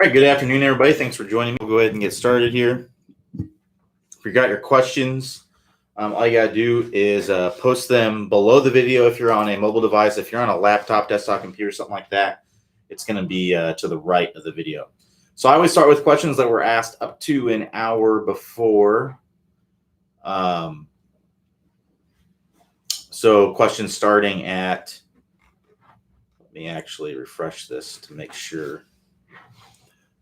All right, good afternoon, everybody. Thanks for joining me. We'll go ahead and get started here. If you got your questions, all you got to do is post them below the video if you're on a mobile device. If you're on a laptop, desktop computer, something like that, it's going to be to the right of the video. So I always start with questions that were asked up to an hour before. So questions starting at, let me actually refresh this to make sure.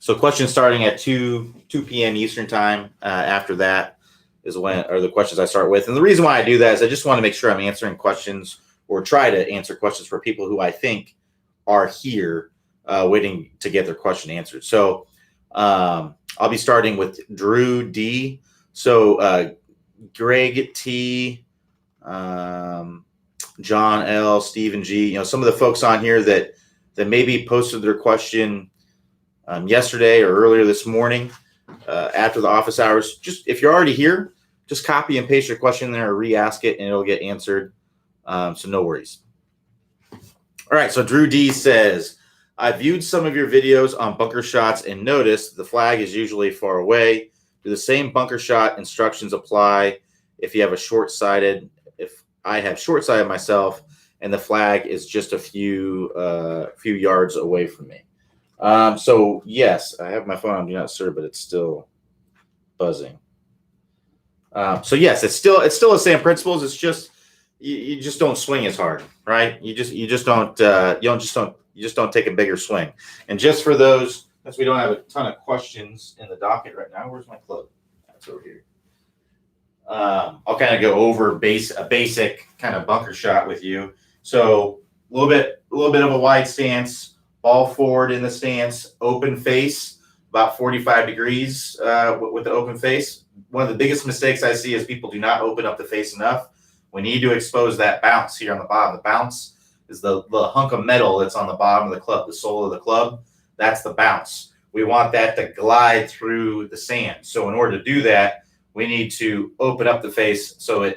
So questions starting at 2 p.m. Eastern time. After that is when are the questions I start with. And the reason why I do that is I just want to make sure I'm answering questions or try to answer questions for people who I think are here waiting to get their question answered. So I'll be starting with Drew D. So Greg T, John L, Stephen G, some of the folks on here that maybe posted their question yesterday or earlier this morning after the office hours. Just if you're already here, just copy and paste your question there or re-ask it and it'll get answered. So no worries. All right. So Drew D says, I viewed some of your videos on bunker shots and noticed the flag is usually far away. Do the same bunker shot instructions apply if you have a short-sighted, if I have short-sighted myself and the flag is just a few yards away from me? So yes, I have my phone on Do Not Disturb, but it's still buzzing. So yes, it's still the same principles. It's just you just don't swing as hard, right? You just don't take a bigger swing. And just for those, since we don't have a ton of questions in the docket right now, where's my club? That's over here. I'll kind of go over a basic kind of bunker shot with you. So a little bit of a wide stance. Ball forward in the stance, open face, about 45 degrees with the open face. One of the biggest mistakes I see is people do not open up the face enough. We need to expose that bounce here on the bottom. The bounce is the hunk of metal that's on the bottom of the club, the sole of the club. That's the bounce. We want that to glide through the sand. So in order to do that, we need to open up the face so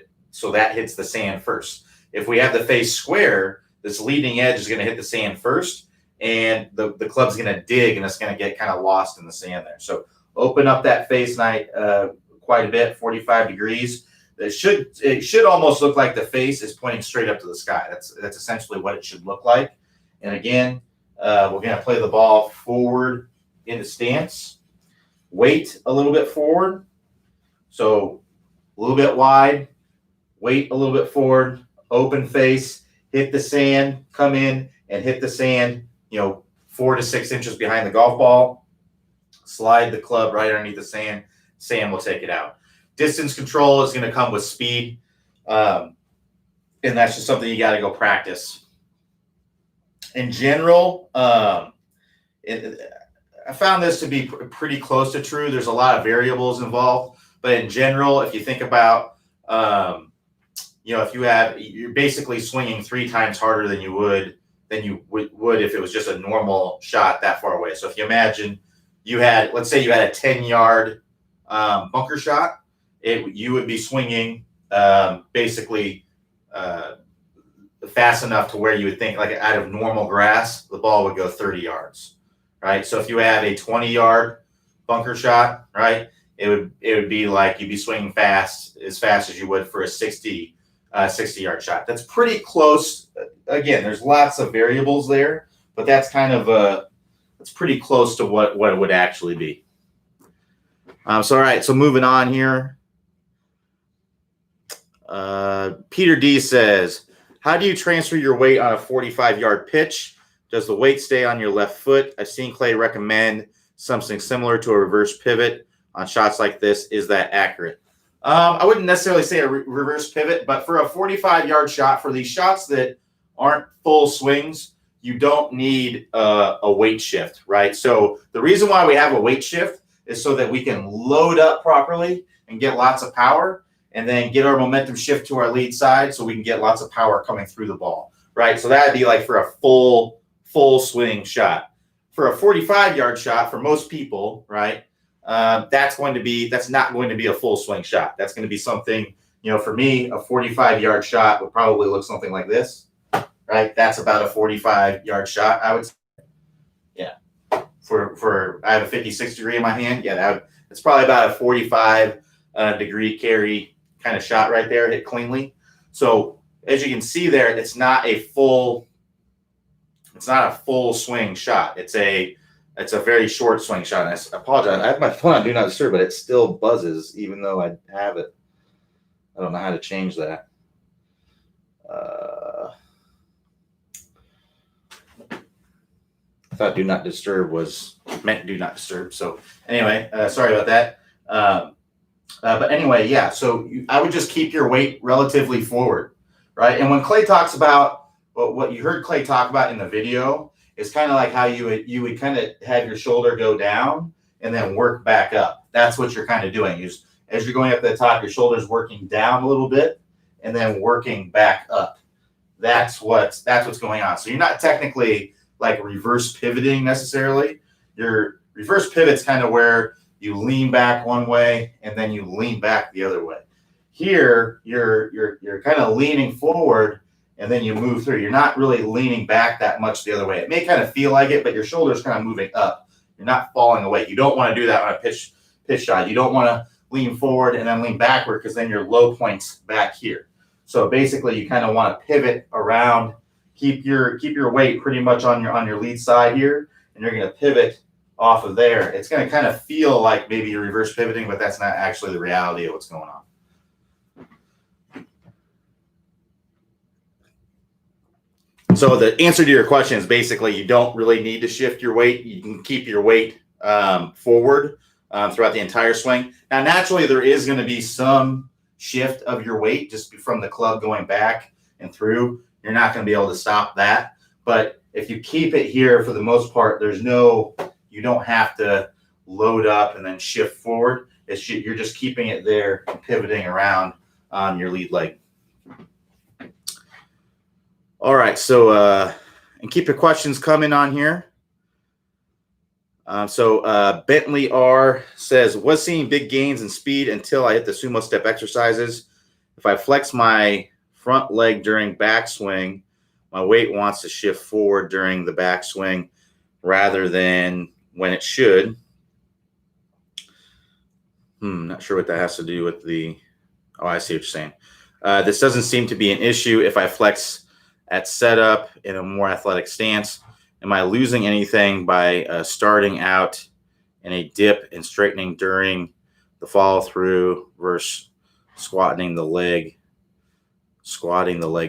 that hits the sand first. If we have the face square, this leading edge is going to hit the sand first. And the club's going to dig and it's going to get kind of lost in the sand there. So open up that face night quite a bit, 45 degrees. It should almost look like the face is pointing straight up to the sky. That's essentially what it should look like. And again, we're going to play the ball forward in the stance. Weight a little bit forward. So a little bit wide. Weight a little bit forward. Open face. Hit the sand. Come in and hit the sand. 4 to 6 inches behind the golf ball, slide the club right underneath the sand. Sand will take it out. Distance control is going to come with speed. And that's just something you got to go practice. In general, I found this to be pretty close to true. There's a lot of variables involved, but in general, if you think about, you're basically swinging 3 times harder than you would if it was just a normal shot that far away. So if you imagine let's say you had a 10-yard bunker shot, you would be swinging basically fast enough to where you would think, like out of normal grass, the ball would go 30 yards, right? So if you have a 20-yard bunker shot, right, it would be like you'd be swinging as fast as you would for a 60-yard shot. That's pretty close. Again, there's lots of variables there, but that's kind of it's pretty close to what it would actually be. All right, so moving on here. Peter D says, how do you transfer your weight on a 45-yard pitch? Does the weight stay on your left foot? I've seen Clay recommend something similar to a reverse pivot on shots like this. Is that accurate? I wouldn't necessarily say a reverse pivot, but for a 45-yard shot, for these shots that aren't full swings, you don't need a weight shift, right? So the reason why we have a weight shift is so that we can load up properly and get lots of power and then get our momentum shift to our lead side so we can get lots of power coming through the ball, right? So that would be like for a full swing shot. For a 45-yard shot, for most people, right, that's not going to be a full swing shot. That's going to be something, for me, a 45-yard shot would probably look something like this, right? That's about a 45-yard shot, I would say. Yeah. I have a 56 degree in my hand. Yeah, it's probably about a 45 degree carry kind of shot right there, hit cleanly. So as you can see there, it's not a full swing shot. It's a very short swing shot. And I apologize. I have my phone on Do Not Disturb, but it still buzzes even though I have it. I don't know how to change that. I thought Do Not Disturb was meant Do Not Disturb. So anyway, sorry about that. But anyway, yeah. So I would just keep your weight relatively forward, right? And when Clay talks about what you heard Clay talk about in the video is kind of like how you would kind of have your shoulder go down and then work back up. That's what you're kind of doing. As you're going up to the top, your shoulder's working down a little bit and then working back up. That's what's going on. So you're not technically like reverse pivoting necessarily. Your reverse pivot's kind of where you lean back one way and then you lean back the other way. Here, you're kind of leaning forward and then you move through. You're not really leaning back that much the other way. It may kind of feel like it, but your shoulder's kind of moving up. You're not falling away. You don't want to do that on a pitch shot. You don't want to lean forward and then lean backward because then your low point's back here. So basically, you kind of want to pivot around, keep your weight pretty much on your lead side here, and you're going to pivot off of there. It's going to kind of feel like maybe you're reverse pivoting, but that's not actually the reality of what's going on. So the answer to your question is basically you don't really need to shift your weight. You can keep your weight forward throughout the entire swing. Now, naturally, there is going to be some shift of your weight just from the club going back and through. You're not going to be able to stop that. But if you keep it here for the most part, you don't have to load up and then shift forward. You're just keeping it there and pivoting around on your lead leg. All right, so and keep your questions coming on here. Bentley R says, was seeing big gains in speed until I hit the sumo step exercises. If I flex my front leg during backswing, my weight wants to shift forward during the backswing rather than when it should. Not sure what that has to do with the, oh, I see what you're saying. This doesn't seem to be an issue if I flex at setup in a more athletic stance. Am I losing anything by starting out in a dip and straightening during the follow through versus squatting the leg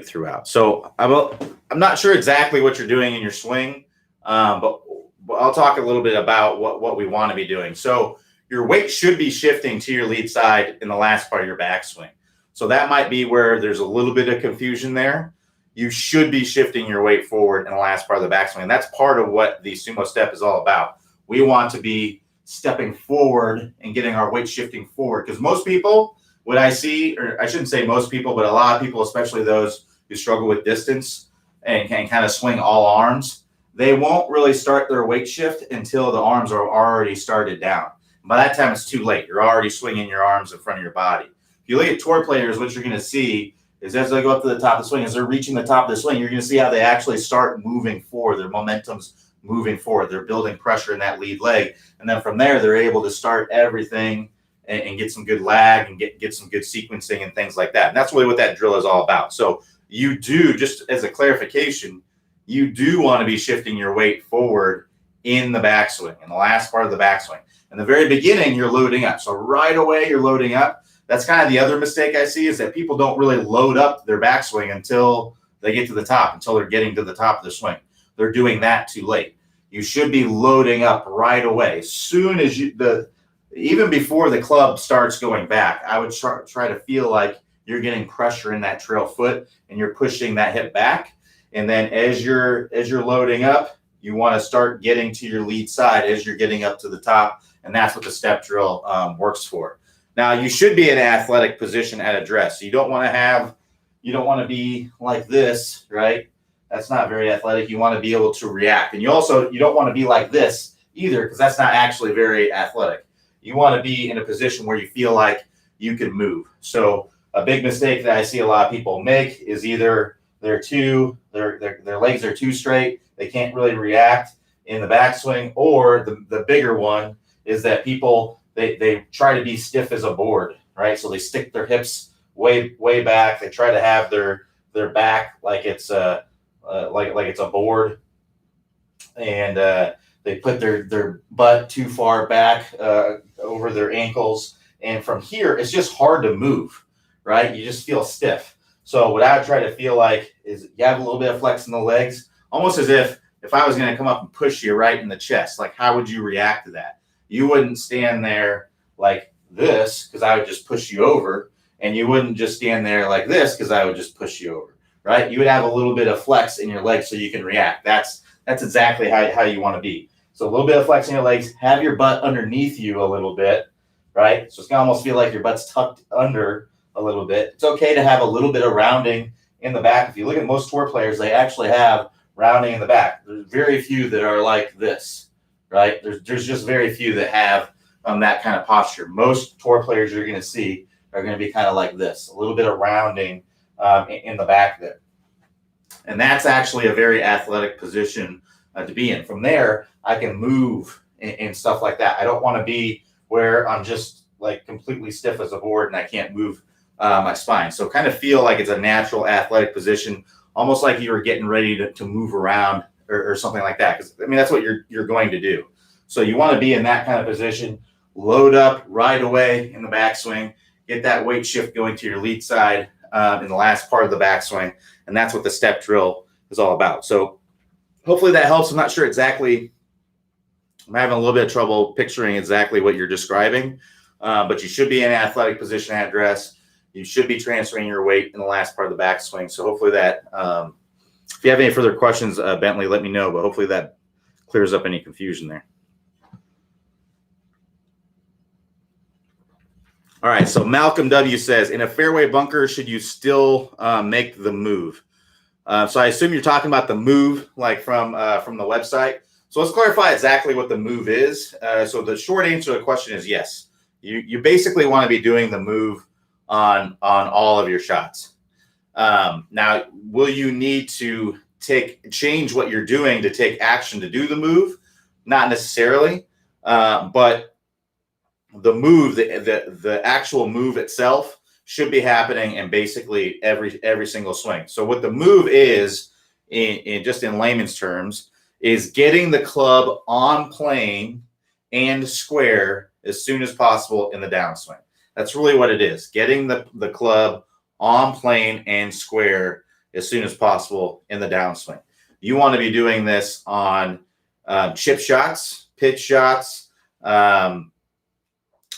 throughout? So I'm not sure exactly what you're doing in your swing, but I'll talk a little bit about what we want to be doing. So your weight should be shifting to your lead side in the last part of your backswing. So that might be where there's a little bit of confusion there. You should be shifting your weight forward in the last part of the backswing. And that's part of what the sumo step is all about. We want to be stepping forward and getting our weight shifting forward. Because most people, what I see, or I shouldn't say most people, but a lot of people, especially those who struggle with distance and can kind of swing all arms, they won't really start their weight shift until the arms are already started down. By that time, it's too late. You're already swinging your arms in front of your body. If you look at tour players, what you're going to see is as they go up to the top of the swing, as they're reaching the top of the swing, you're going to see how they actually start moving forward. Their momentum's moving forward. They're building pressure in that lead leg. And then from there, they're able to start everything and get some good lag and get some good sequencing and things like that. And that's really what that drill is all about. So you do, just as a clarification, you do want to be shifting your weight forward in the backswing, in the last part of the backswing. In the very beginning, you're loading up. So right away, you're loading up. That's kind of the other mistake I see is that people don't really load up their backswing until they get to the top, until they're getting to the top of the swing. They're doing that too late. You should be loading up right away. Soon as even before the club starts going back, I would try to feel like you're getting pressure in that trail foot and you're pushing that hip back. And then as you're loading up, you want to start getting to your lead side as you're getting up to the top. And that's what the step drill works for. Now, you should be in an athletic position at address. You don't want to be like this, right? That's not very athletic. You want to be able to react. And you don't want to be like this either, because that's not actually very athletic. You want to be in a position where you feel like you can move. So a big mistake that I see a lot of people make is either their legs are too straight, they can't really react, in the backswing, or the bigger one is that people they try to be stiff as a board, right? So they stick their hips way back. They try to have their back like it's like it's a board, and they put their butt too far back over their ankles, and from here it's just hard to move, right? You just feel stiff. So what I would try to feel like is you have a little bit of flex in the legs, almost as if I was going to come up and push you right in the chest. Like, how would you react to that? You wouldn't stand there like this because I would just push you over, and you wouldn't just stand there like this because I would just push you over, right? You would have a little bit of flex in your legs so you can react. That's exactly how you want to be. So a little bit of flex in your legs, have your butt underneath you a little bit, right? So it's going to almost feel like your butt's tucked under a little bit. It's okay to have a little bit of rounding in the back. If you look at most tour players, they actually have rounding in the back. There's very few that are like this, right? There's just very few that have that kind of posture. Most tour players you're going to see are going to be kind of like this, a little bit of rounding in the back there. And that's actually a very athletic position to be in. From there, I can move and stuff like that. I don't want to be where I'm just like completely stiff as a board and I can't move my spine. So kind of feel like it's a natural athletic position, almost like you were getting ready to move around or something like that. Because I mean, that's what you're going to do. So you want to be in that kind of position, load up right away in the backswing, get that weight shift going to your lead side in the last part of the backswing. And that's what the step drill is all about. So hopefully that helps. I'm not sure exactly. I'm having a little bit of trouble picturing exactly what you're describing, but you should be in an athletic position at dress. You should be transferring your weight in the last part of the backswing. So hopefully that, if you have any further questions, Bentley, let me know, but hopefully that clears up any confusion there. All right, so Malcolm W says, in a fairway bunker, should you still make the move? So I assume you're talking about the move, like from the website. So let's clarify exactly what the move is. So the short answer to the question is yes. You basically want to be doing the move on all of your shots. Now, will you need to change what you're doing to take action to do the move? Not necessarily, but the move, the actual move itself should be happening in basically every single swing. So what the move is, in layman's terms, is getting the club on plane and square as soon as possible in the downswing. That's really what it is, getting the club on plane and square as soon as possible in the downswing. You want to be doing this on chip shots, pitch shots,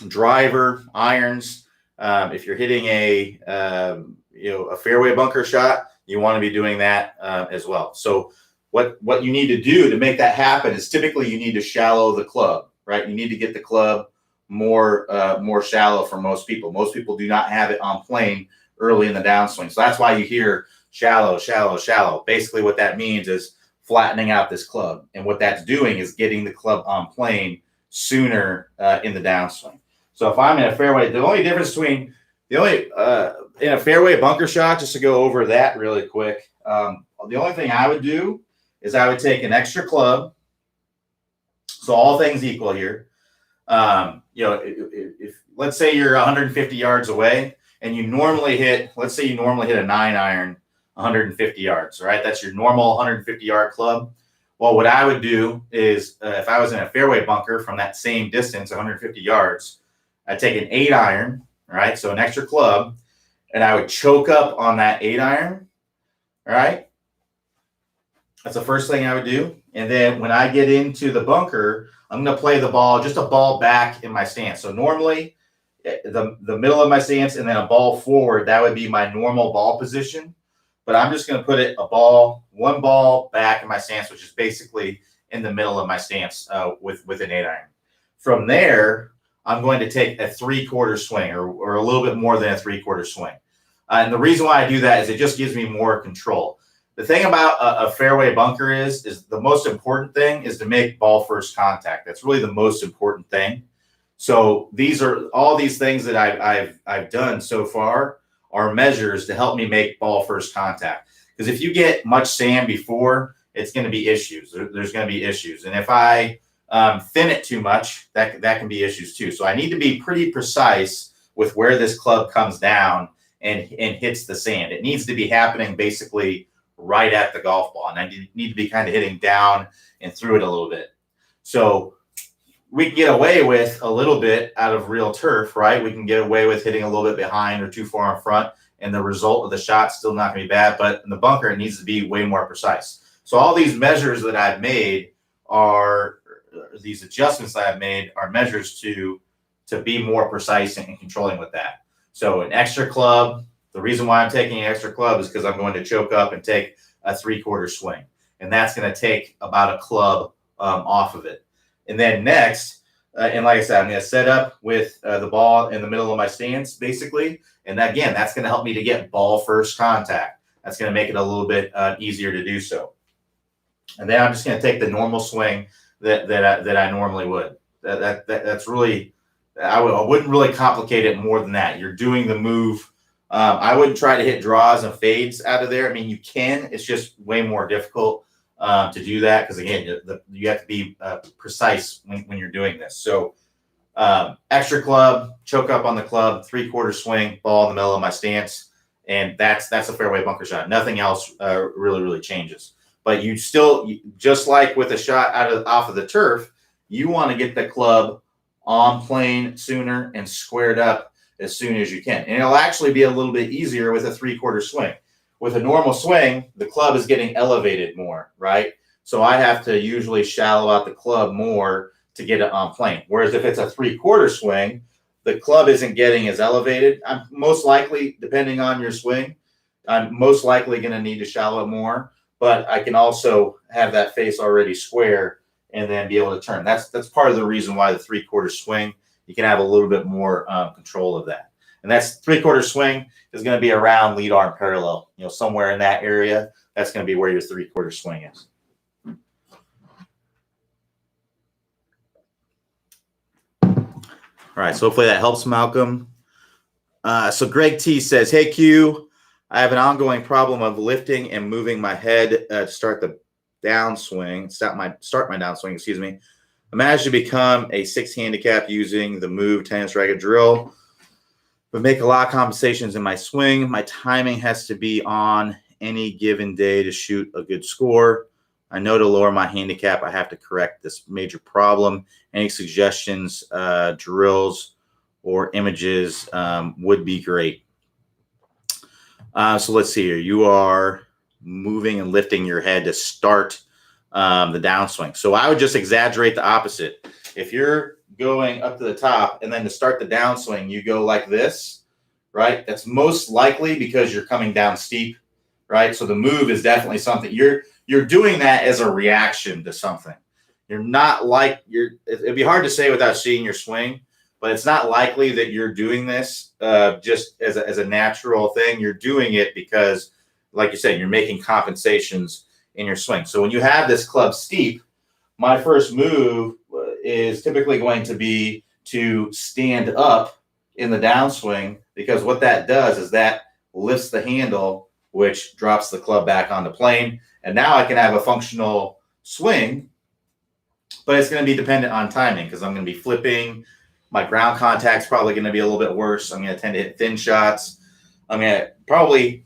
driver, irons. If you're hitting a fairway bunker shot, you want to be doing that as well. So what you need to do to make that happen is typically you need to shallow the club, right? You need to get the club more shallow for most people. Most people do not have it on plane early in the downswing. So that's why you hear shallow, shallow, shallow. Basically what that means is flattening out this club. And what that's doing is getting the club on plane sooner in the downswing. So if I'm in a fairway, the only difference between in a fairway bunker shot, just to go over that really quick, the only thing I would do is I would take an extra club. So all things equal here, if let's say you're 150 yards away and you normally hit, let's say you normally hit a 9-iron 150 yards, right? That's your normal 150 yard club. Well, what I would do is if I was in a fairway bunker from that same distance, 150 yards, I'd take an 8-iron, right? So an extra club, and I would choke up on that 8-iron, right? That's the first thing I would do. And then when I get into the bunker, I'm going to play the ball, just a ball back in my stance. So normally the middle of my stance and then a ball forward, that would be my normal ball position. But I'm just going to put one ball back in my stance, which is basically in the middle of my stance with an 8-iron. From there, I'm going to take a 3/4 swing or a little bit more than a 3/4 swing. And the reason why I do that is it just gives me more control. The thing about a fairway bunker is the most important thing is to make ball first contact. That's really the most important thing. So these are all these things that I've done so far are measures to help me make ball first contact. Because if you get much sand before it's going to be issues. There's going to be issues. And if I thin it too much, that can be issues too. So I need to be pretty precise with where this club comes down and hits the sand. It needs to be happening basically right at the golf ball. And I need to be kind of hitting down and through it a little bit. So we can get away with a little bit out of real turf, right? We can get away with hitting a little bit behind or too far in front, and the result of the shot's still not going to be bad. But in the bunker, it needs to be way more precise. So all these measures that I've made are these adjustments that I've made are measures to be more precise and controlling with that. So an extra club, the reason why I'm taking an extra club is because I'm going to choke up and take a 3/4 swing. And that's going to take about a club off of it. And then next, and like I said, I'm going to set up with the ball in the middle of my stance, basically. And again, that's going to help me to get ball first contact. That's going to make it a little bit easier to do so. And then I'm just going to take the normal swing that I normally would. That's really, I wouldn't really complicate it more than that. You're doing the move. I wouldn't try to hit draws and fades out of there. I mean, you can. It's just way more difficult to do that because, again, you have to be precise when you're doing this. So extra club, choke up on the club, 3/4 swing, ball in the middle of my stance, and that's a fairway bunker shot. Nothing else really changes. But you still, just like with a shot off of the turf, you want to get the club on plane sooner and squared up as soon as you can. And it'll actually be a little bit easier with a 3/4 swing. With a normal swing, the club is getting elevated more, right? So I have to usually shallow out the club more to get it on plane. Whereas if it's a 3/4 swing, the club isn't getting as elevated. I'm most likely, depending on your swing, I'm most likely going to need to shallow it more. But I can also have that face already square and then be able to turn. That's part of the reason why the 3/4 swing, you can have a little bit more control of that. And that's 3/4 swing is going to be around lead arm parallel, somewhere in that area. That's going to be where your 3/4 swing is. All right, so hopefully that helps, Malcolm. So Greg T says, "Hey Q, I have an ongoing problem of lifting and moving my head to start the downswing. Start my downswing. Excuse me. I managed to become a 6 handicap using the Move tennis racket drill, but make a lot of compensations in my swing. My timing has to be on any given day to shoot a good score. I know to lower my handicap, I have to correct this major problem. Any suggestions, drills, or images would be great." So let's see here. You are moving and lifting your head to start the downswing. So I would just exaggerate the opposite. If you're going up to the top and then to start the downswing, you go like this, right? That's most likely because you're coming down steep, right? So the move is definitely something you're doing that as a reaction to something. You're not like it'd be hard to say without seeing your swing, but it's not likely that you're doing this just as a natural thing. You're doing it because, like you said, you're making compensations in your swing. So when you have this club steep, my first move is typically going to be to stand up in the downswing, because what that does is that lifts the handle, which drops the club back onto plane. And now I can have a functional swing, but it's going to be dependent on timing because I'm going to be flipping. My ground contact's probably going to be a little bit worse. I'm going to tend to hit thin shots. I'm going to probably,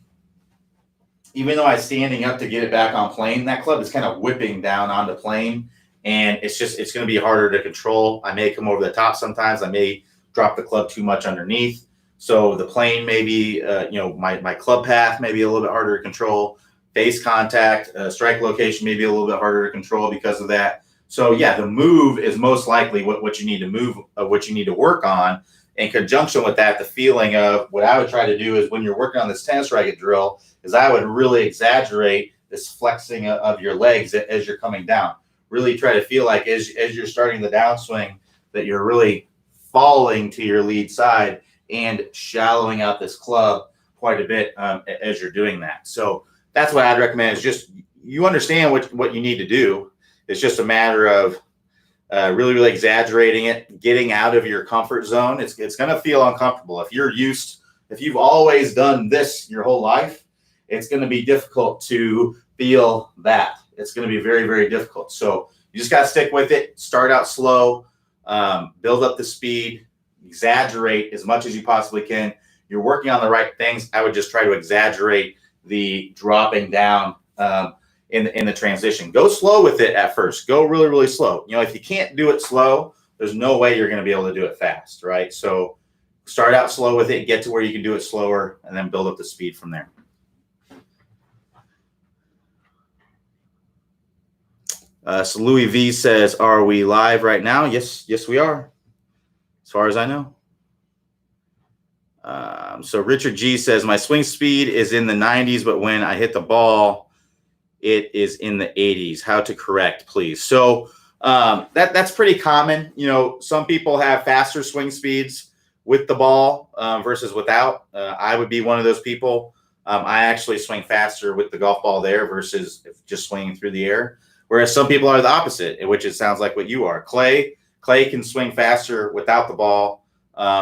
even though I'm standing up to get it back on plane, that club is kind of whipping down onto plane, and it's going to be harder to control. I may come over the top sometimes. I may drop the club too much underneath. So the plane may be, my club path may be a little bit harder to control. Face contact, strike location may be a little bit harder to control because of that. So yeah, the move is most likely what you need to move, what you need to work on. In conjunction with that, the feeling of what I would try to do is when you're working on this tennis racket drill, is I would really exaggerate this flexing of your legs as you're coming down. Really try to feel like as you're starting the downswing that you're really falling to your lead side and shallowing out this club quite a bit as you're doing that. So that's what I'd recommend, is just you understand what you need to do. It's just a matter of really exaggerating it, getting out of your comfort zone. It's going to feel uncomfortable. If you've always done this your whole life, it's going to be difficult to feel that. It's going to be very, very difficult. So you just got to stick with it. Start out slow, build up the speed, exaggerate as much as you possibly can. You're working on the right things. I would just try to exaggerate the dropping down in the transition. Go slow with it at first. Go really, really slow. If you can't do it slow, there's no way you're going to be able to do it fast, right? So start out slow with it, get to where you can do it slower, and then build up the speed from there. So Louis V says, are we live right now? Yes, we are, as far as I know. So Richard G says, my swing speed is in the 90s, but when I hit the ball, it is in the 80s. How to correct, please? So that's pretty common. Some people have faster swing speeds with the ball versus without. I would be one of those people. I actually swing faster with the golf ball there versus just swinging through the air. Whereas some people are the opposite, which it sounds like what you are. Clay can swing faster without the ball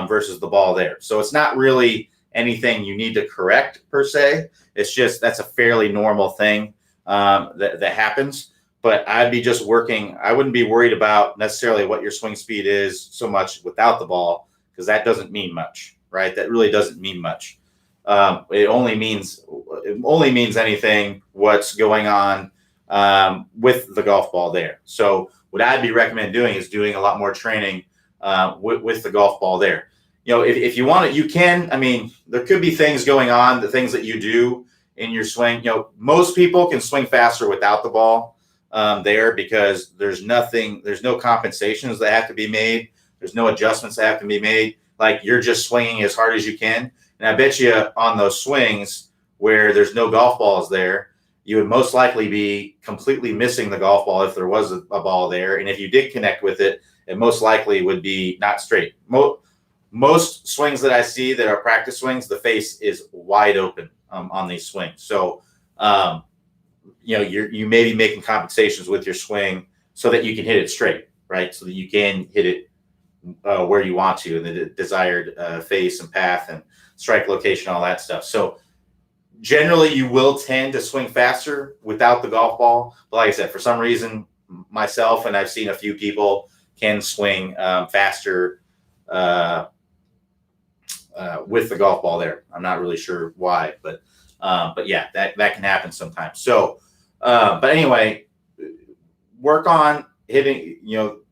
versus the ball there. So it's not really anything you need to correct per se. It's just that's a fairly normal thing that happens. But I'd be just working. I wouldn't be worried about necessarily what your swing speed is so much without the ball, because that doesn't mean much, right? That really doesn't mean much. It only means anything what's going on with the golf ball there. So what I'd be recommend doing is doing a lot more training with the golf ball there. If you want it, you can. I mean, there could be things going on, the things that you do in your swing. Most people can swing faster without the ball there, because there's no compensations that have to be made. There's no adjustments that have to be made. Like, you're just swinging as hard as you can. And I bet you on those swings where there's no golf balls there, you would most likely be completely missing the golf ball if there was a ball there. And if you did connect with it, it most likely would be not straight. Most swings that I see that are practice swings, the face is wide open on these swings. So, you may be making compensations with your swing so that you can hit it straight, right? So that you can hit it where you want to, in the desired face and path and strike location, all that stuff. So generally, you will tend to swing faster without the golf ball. But like I said, for some reason, myself and I've seen a few people can swing faster with the golf ball there. I'm not really sure why, but yeah, that can happen sometimes. So, but anyway, work on hitting.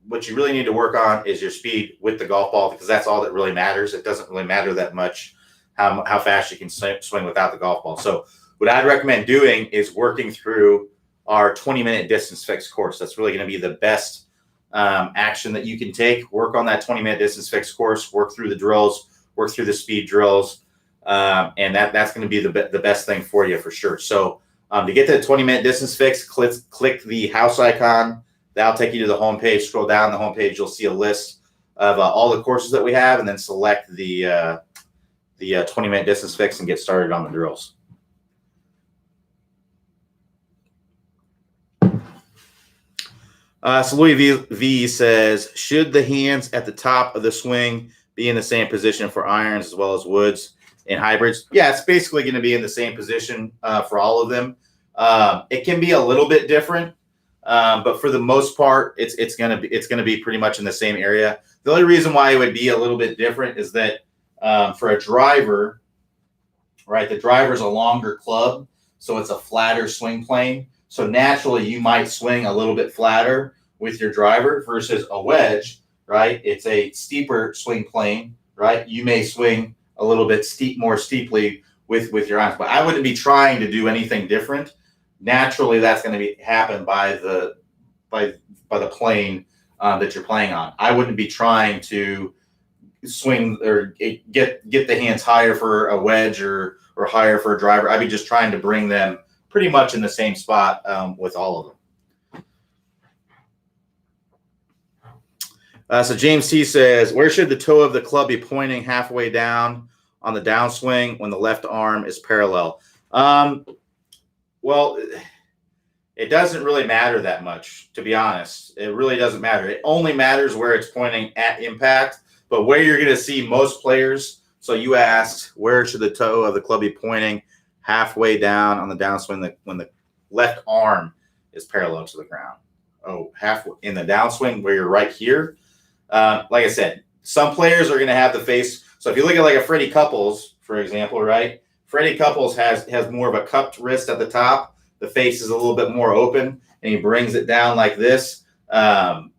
What you really need to work on is your speed with the golf ball, because that's all that really matters. It doesn't really matter that much how fast you can swing without the golf ball. So what I'd recommend doing is working through our 20-minute distance fixed course. That's really going to be the best action that you can take. Work on that 20-minute distance fixed course, work through the drills, work through the speed drills, and that's going to be the best thing for you for sure. So to get to the 20-minute distance fix, click the house icon. That'll take you to the home page. Scroll down the home page, you'll see a list of all the courses that we have, and then select the 20-minute distance fix and get started on the drills. So Louis V says, should the hands at the top of the swing be in the same position for irons as well as woods and hybrids? Yeah, it's basically going to be in the same position for all of them. It can be a little bit different, but for the most part, it's going to be pretty much in the same area. The only reason why it would be a little bit different is that for a driver, right, the driver's a longer club, so it's a flatter swing plane. So naturally, you might swing a little bit flatter with your driver versus a wedge, right? It's a steeper swing plane, right? You may swing a little bit more steeply with your irons, but I wouldn't be trying to do anything different. Naturally, that's going to happen by the plane that you're playing on. I wouldn't be trying to swing or get the hands higher for a wedge or higher for a driver. I'd be just trying to bring them pretty much in the same spot with all of them. So James T says, where should the toe of the club be pointing halfway down on the downswing when the left arm is parallel? Well, it doesn't really matter that much, to be honest. It really doesn't matter. It only matters where it's pointing at impact, but where you're going to see most players. So you asked, where should the toe of the club be pointing halfway down on the downswing when the left arm is parallel to the ground. Oh, halfway in the downswing where you're right here. Like I said, some players are going to have the face. So if you look at like a Freddie Couples, for example, right? Freddie Couples has more of a cupped wrist at the top. The face is a little bit more open, and he brings it down like this. Phil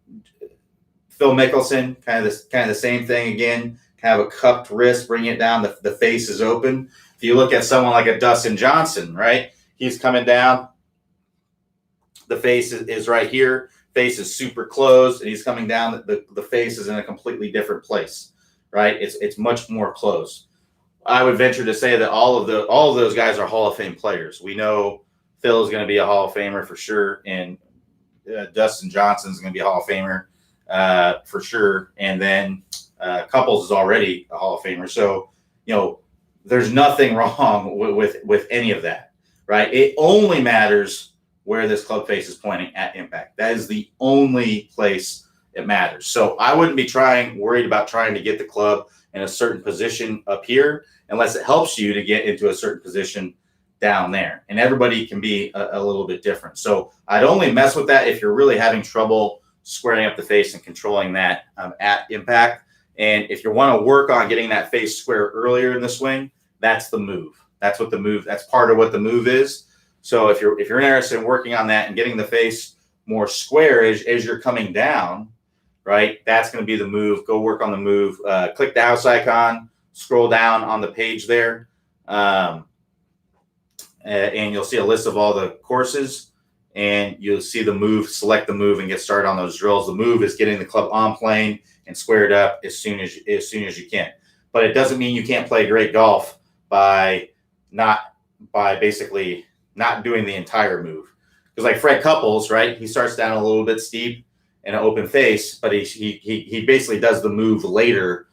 Mickelson, kind of the same thing again. Kind of a cupped wrist, bring it down. The face is open. If you look at someone like a Dustin Johnson, right? He's coming down. The face is right here. Face is super closed, and he's coming down. The face is in a completely different place, right? It's much more closed. I would venture to say that all of those guys are Hall of Fame players. We know Phil is going to be a Hall of Famer for sure, and Dustin Johnson is going to be a Hall of Famer for sure, and then Couples is already a Hall of Famer. So there's nothing wrong with any of that, right? It only matters where this club face is pointing at impact. That is the only place it matters. So I wouldn't be worried about trying to get the club in a certain position up here unless it helps you to get into a certain position down there. And everybody can be a little bit different. So I'd only mess with that if you're really having trouble squaring up the face and controlling that at impact. And if you want to work on getting that face square earlier in the swing, that's the move. That's part of what the move is. So if you're interested in working on that and getting the face more square as you're coming down, right, that's going to be the move. Go work on the move. Click the house icon, scroll down on the page there, and you'll see a list of all the courses, and you'll see the move. Select the move and get started on those drills. The move is getting the club on plane and squared up as soon as you can. But it doesn't mean you can't play great golf by basically not doing the entire move. Because like Fred Couples, right? He starts down a little bit steep and an open face, but he basically does the move later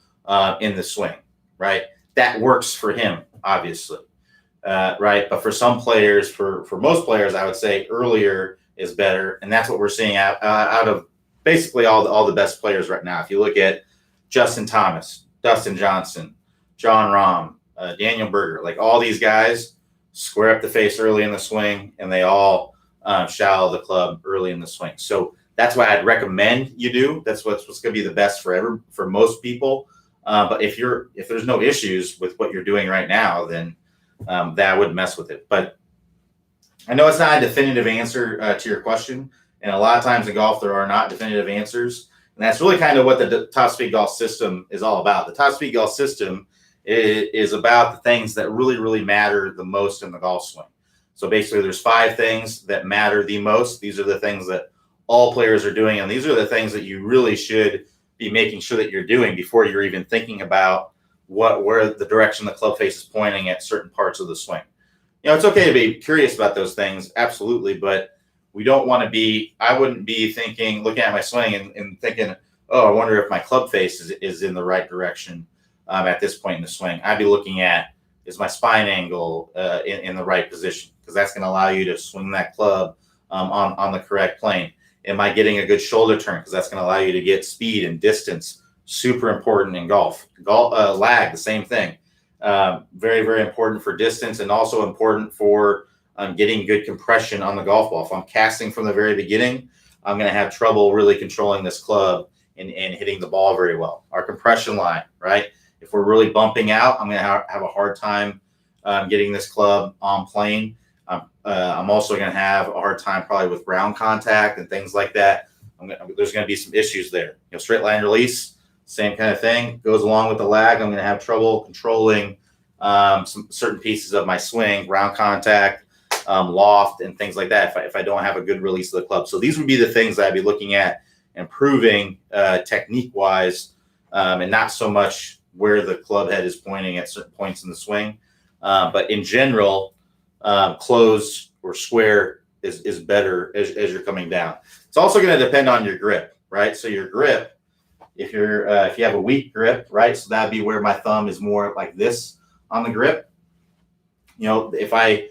in the swing, right? That works for him, obviously, right? But for some players, for most players, I would say earlier is better, and that's what we're seeing out of basically all the best players right now. If you look at Justin Thomas, Dustin Johnson, Jon Rahm, Daniel Berger, like all these guys square up the face early in the swing, and they all shallow the club early in the swing. So that's why I'd recommend you do. That's what's going to be the best for most people. But if there's no issues with what you're doing right now, then that wouldn't mess with it. But I know it's not a definitive answer to your question, and a lot of times in golf there are not definitive answers, and that's really kind of what the Top Speed Golf system is all about. The Top Speed Golf system is about the things that really, really matter the most in the golf swing. So basically there's 5 things that matter the most. These are the things that all players are doing, and these are the things that you really should be making sure that you're doing before you're even thinking about where the direction the club face is pointing at certain parts of the swing. It's okay to be curious about those things, absolutely, but we don't want to be, I wouldn't be looking at my swing and thinking, oh, I wonder if my club face is in the right direction at this point in the swing. I'd be looking at, is my spine angle in the right position? Because that's going to allow you to swing that club on the correct plane. Am I getting a good shoulder turn? Because that's going to allow you to get speed and distance. Super important in golf. Lag, the same thing. Very, very important for distance, and also important for getting good compression on the golf ball. If I'm casting from the very beginning, I'm going to have trouble really controlling this club and hitting the ball very well. Our compression line, right? If we're really bumping out, I'm going to have a hard time getting this club on plane. I'm also going to have a hard time probably with ground contact and things like that. There's going to be some issues there. Straight line release, same kind of thing. Goes along with the lag. I'm going to have trouble controlling some certain pieces of my swing, ground contact, loft, and things like that if I don't have a good release of the club. So these would be the things that I'd be looking at improving technique-wise, and not so much where the club head is pointing at certain points in the swing. But in general, close or square is better as you're coming down. It's also going to depend on your grip, right? So your grip, if you have a weak grip, right? So that'd be where my thumb is more like this on the grip. If I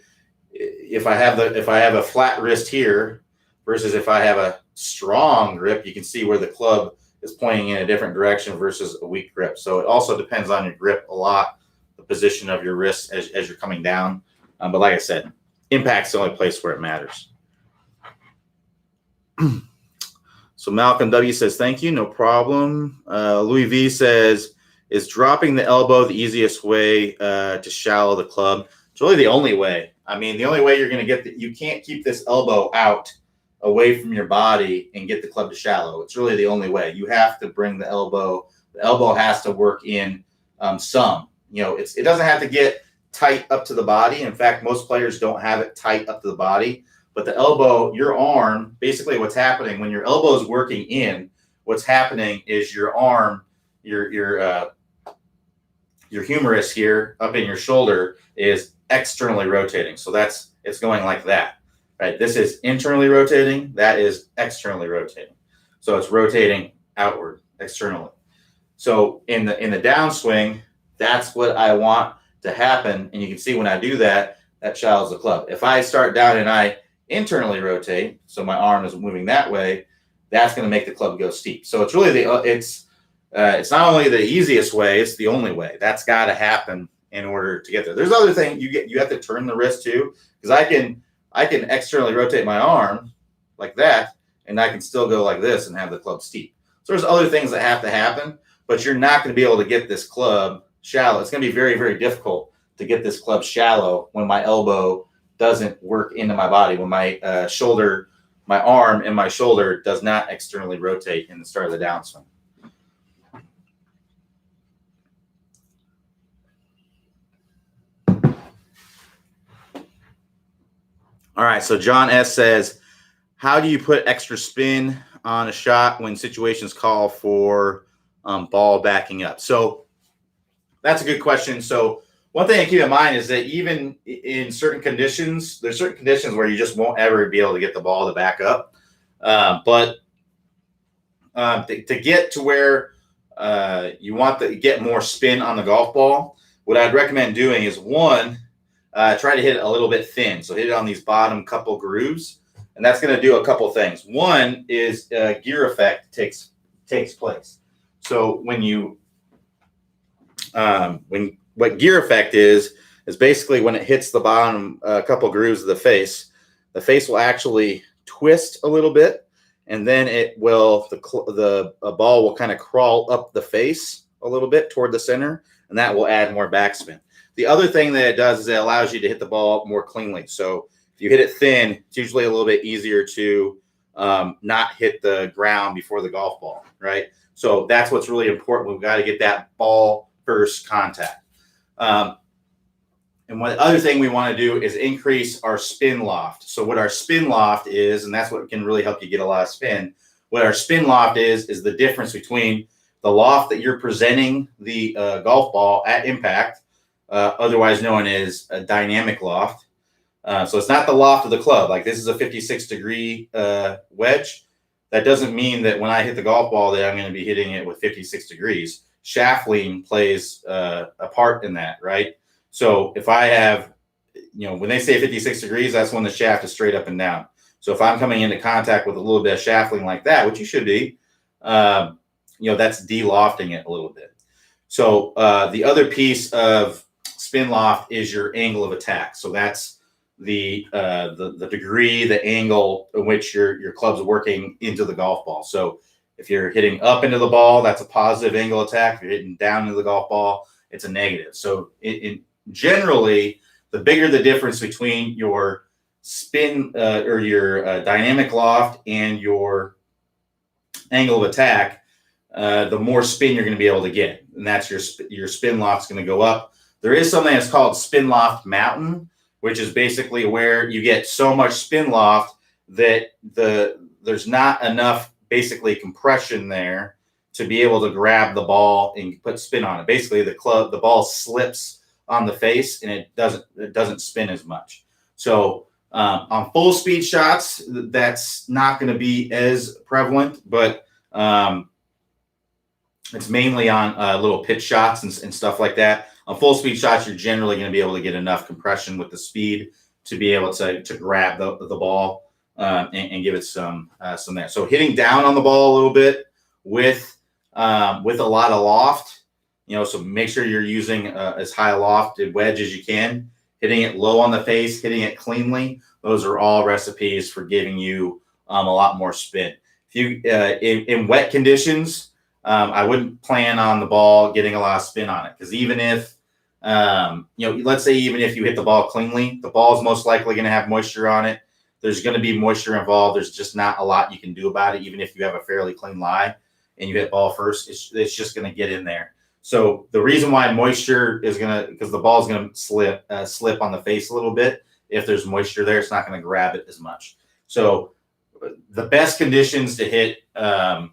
have a flat wrist here versus if I have a strong grip, you can see where the club is pointing in a different direction versus a weak grip. So it also depends on your grip a lot, the position of your wrist as you're coming down. But like I said, impact's the only place where it matters. So Malcolm W says, thank you, no problem. Louis V says, is dropping the elbow the easiest way to shallow the club? It's really the only way. I mean, the only way you're going to get you can't keep this elbow out away from your body and get the club to shallow. It's really the only way. You have to bring the elbow. The elbow has to work in some. It doesn't have to get tight up to the body. In fact, most players don't have it tight up to the body. But the elbow, your arm, basically what's happening when your elbow is working in, what's happening is your arm, your humerus here up in your shoulder is externally rotating. So it's going like that, right? This is internally rotating. That is externally rotating. So it's rotating outward, externally. So in the downswing, that's what I want to happen. And you can see when I do that, that shallows the club. If I start down and I internally rotate, so my arm is moving that way, that's going to make the club go steep. So it's really it's not only the easiest way, it's the only way. That's got to happen in order to get there. There's other things you have to turn the wrist too, because I can externally rotate my arm like that, and I can still go like this and have the club steep. So there's other things that have to happen, but you're not going to be able to get this club shallow. It's going to be very, very difficult to get this club shallow when my elbow doesn't work into my body, when my shoulder, my arm and my shoulder does not externally rotate in the start of the downswing. All right, so John S. says, how do you put extra spin on a shot when situations call for ball backing up? So that's a good question. So one thing to keep in mind is that even in certain conditions, there's certain conditions where you just won't ever be able to get the ball to back up. But to get to where you want to get more spin on the golf ball, what I'd recommend doing is try to hit it a little bit thin. So hit it on these bottom couple grooves, and that's going to do a couple things. One is gear effect takes place. So what gear effect is basically when it hits the bottom couple grooves of the face will actually twist a little bit, and then the ball will kind of crawl up the face a little bit toward the center, and that will add more backspin. The other thing that it does is it allows you to hit the ball more cleanly. So if you hit it thin, it's usually a little bit easier to not hit the ground before the golf ball, right? So that's what's really important. We've got to get that ball first contact. And one other thing we want to do is increase our spin loft. So what our spin loft is, and that's what can really help you get a lot of spin. What our spin loft is the difference between the loft that you're presenting the golf ball at impact, otherwise known as a dynamic loft. So it's not the loft of the club. Like this is a 56-degree wedge. That doesn't mean that when I hit the golf ball that I'm going to be hitting it with 56 degrees. Shaft lean plays a part in that, right? So if I have, when they say 56 degrees, that's when the shaft is straight up and down. So if I'm coming into contact with a little bit of shaft lean like that, which you should be, that's de-lofting it a little bit. So the other piece of spin loft is your angle of attack. So that's the degree, the angle in which your club's working into the golf ball. So if you're hitting up into the ball, that's a positive angle attack. If you're hitting down into the golf ball, it's a negative. So generally, the bigger the difference between your spin or your dynamic loft and your angle of attack, the more spin you're going to be able to get. And that's your spin loft's going to go up. There is something that's called spin loft mountain, which is basically where you get so much spin loft that there's not enough basically compression there to be able to grab the ball and put spin on it. Basically, the ball slips on the face and it doesn't spin as much. So on full speed shots, that's not going to be as prevalent, but it's mainly on little pitch shots and stuff like that. On full speed shots, you're generally going to be able to get enough compression with the speed to be able to grab the ball and give it some there. So hitting down on the ball a little bit with a lot of loft, so make sure you're using as high a lofted wedge as you can. hitting it low on the face, hitting it cleanly. Those are all recipes for giving you a lot more spin. If you in wet conditions, I wouldn't plan on the ball getting a lot of spin on it, because even if let's say even if you hit the ball cleanly, the ball is most likely going to have moisture on it. There's going to be moisture involved. There's just not a lot you can do about it, even if you have a fairly clean lie and you hit ball first. It's just going to get in there. So the reason why moisture is because the ball is going to slip on the face a little bit. If there's moisture there, it's not going to grab it as much. So the best conditions to hit a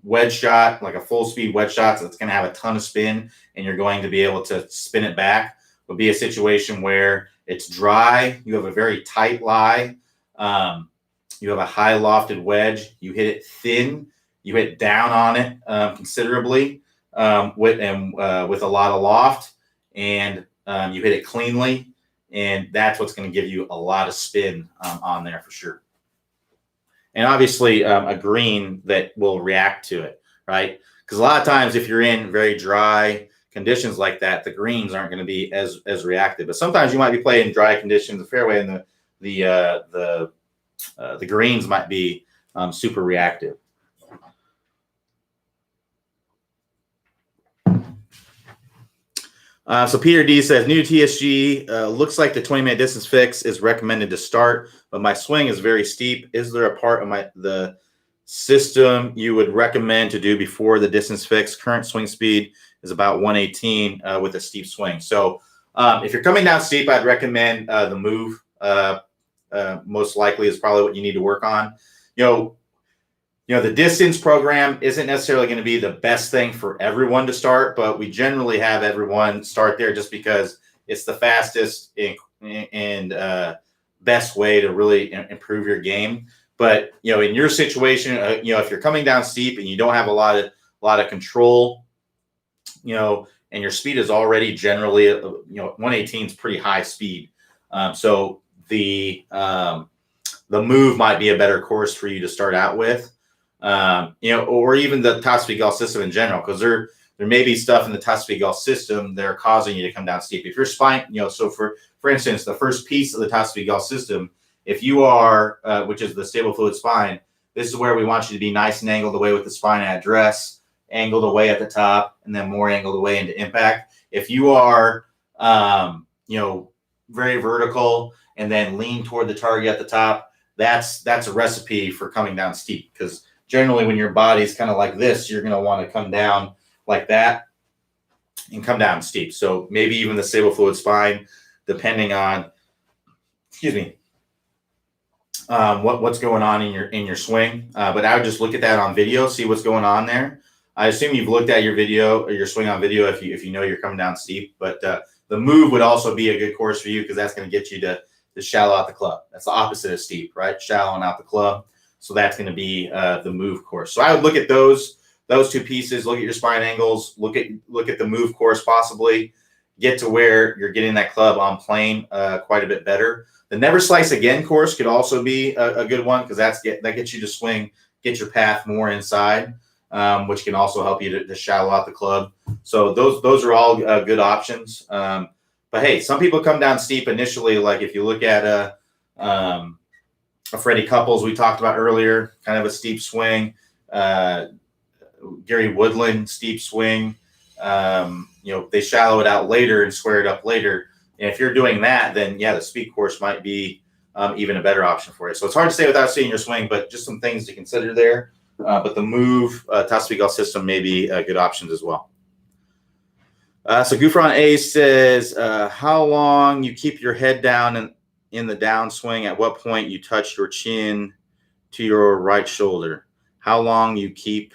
wedge shot, like a full speed wedge shot, so it's going to have a ton of spin and you're going to be able to spin it back, would be a situation where it's dry, you have a very tight lie, you have a high lofted wedge, you hit it thin, you hit down on it considerably with a lot of loft, and you hit it cleanly, and that's what's going to give you a lot of spin on there for sure. And obviously a green that will react to it, right? Because a lot of times if you're in very dry conditions like that, the greens aren't going to be as reactive. But sometimes you might be playing dry conditions, the fairway, and the greens might be super reactive. So Peter D says, new TSG, looks like the 20-minute distance fix is recommended to start, but my swing is very steep. Is there a part of the system you would recommend to do before the distance fix? Current swing speed is about 118 with a steep swing. So if you're coming down steep, I'd recommend the move. Most likely is probably what you need to work on. The distance program isn't necessarily going to be the best thing for everyone to start, but we generally have everyone start there just because it's the fastest and best way to really improve your game. But in your situation, if you're coming down steep and you don't have a lot of control, and your speed is already generally 118 is pretty high speed, so the move might be a better course for you to start out with. Or even the top speed golf system in general, because there may be stuff in the top speed golf system that are causing you to come down steep. If you're spine, so for instance, the first piece of the top speed golf system, if you are, which is the stable fluid spine, this is where we want you to be nice and angled away with the spine at address, angled away at the top, and then more angled away into impact. If you are, very vertical and then lean toward the target at the top, that's a recipe for coming down steep, because generally when your body's kind of like this, you're going to want to come down like that and come down steep. So maybe even the stable fluid spine, depending on, what's going on in your swing. But I would just look at that on video, see what's going on there. I assume you've looked at your video or your swing on video if you know you're coming down steep. But the move would also be a good course for you, because that's going to get you to shallow out the club. That's the opposite of steep, right? Shallowing out the club. So that's going to be the move course. So I would look at those two pieces. Look at your spine angles. Look at the move course, possibly get to where you're getting that club on plane quite a bit better. The never slice again course could also be a good one, because that gets you to swing, get your path more inside, which can also help you to shallow out the club. So those are all good options. But hey, some people come down steep initially. Like if you look at Freddie Couples we talked about earlier, kind of a steep swing. Gary Woodland, steep swing. They shallow it out later and square it up later. And if you're doing that, then yeah, the speed course might be even a better option for you. So it's hard to say without seeing your swing, but just some things to consider there. But the move, top speed golf system may be good options as well. So Gufron A says, how long you keep your head down in the downswing, at what point you touch your chin to your right shoulder? How long you keep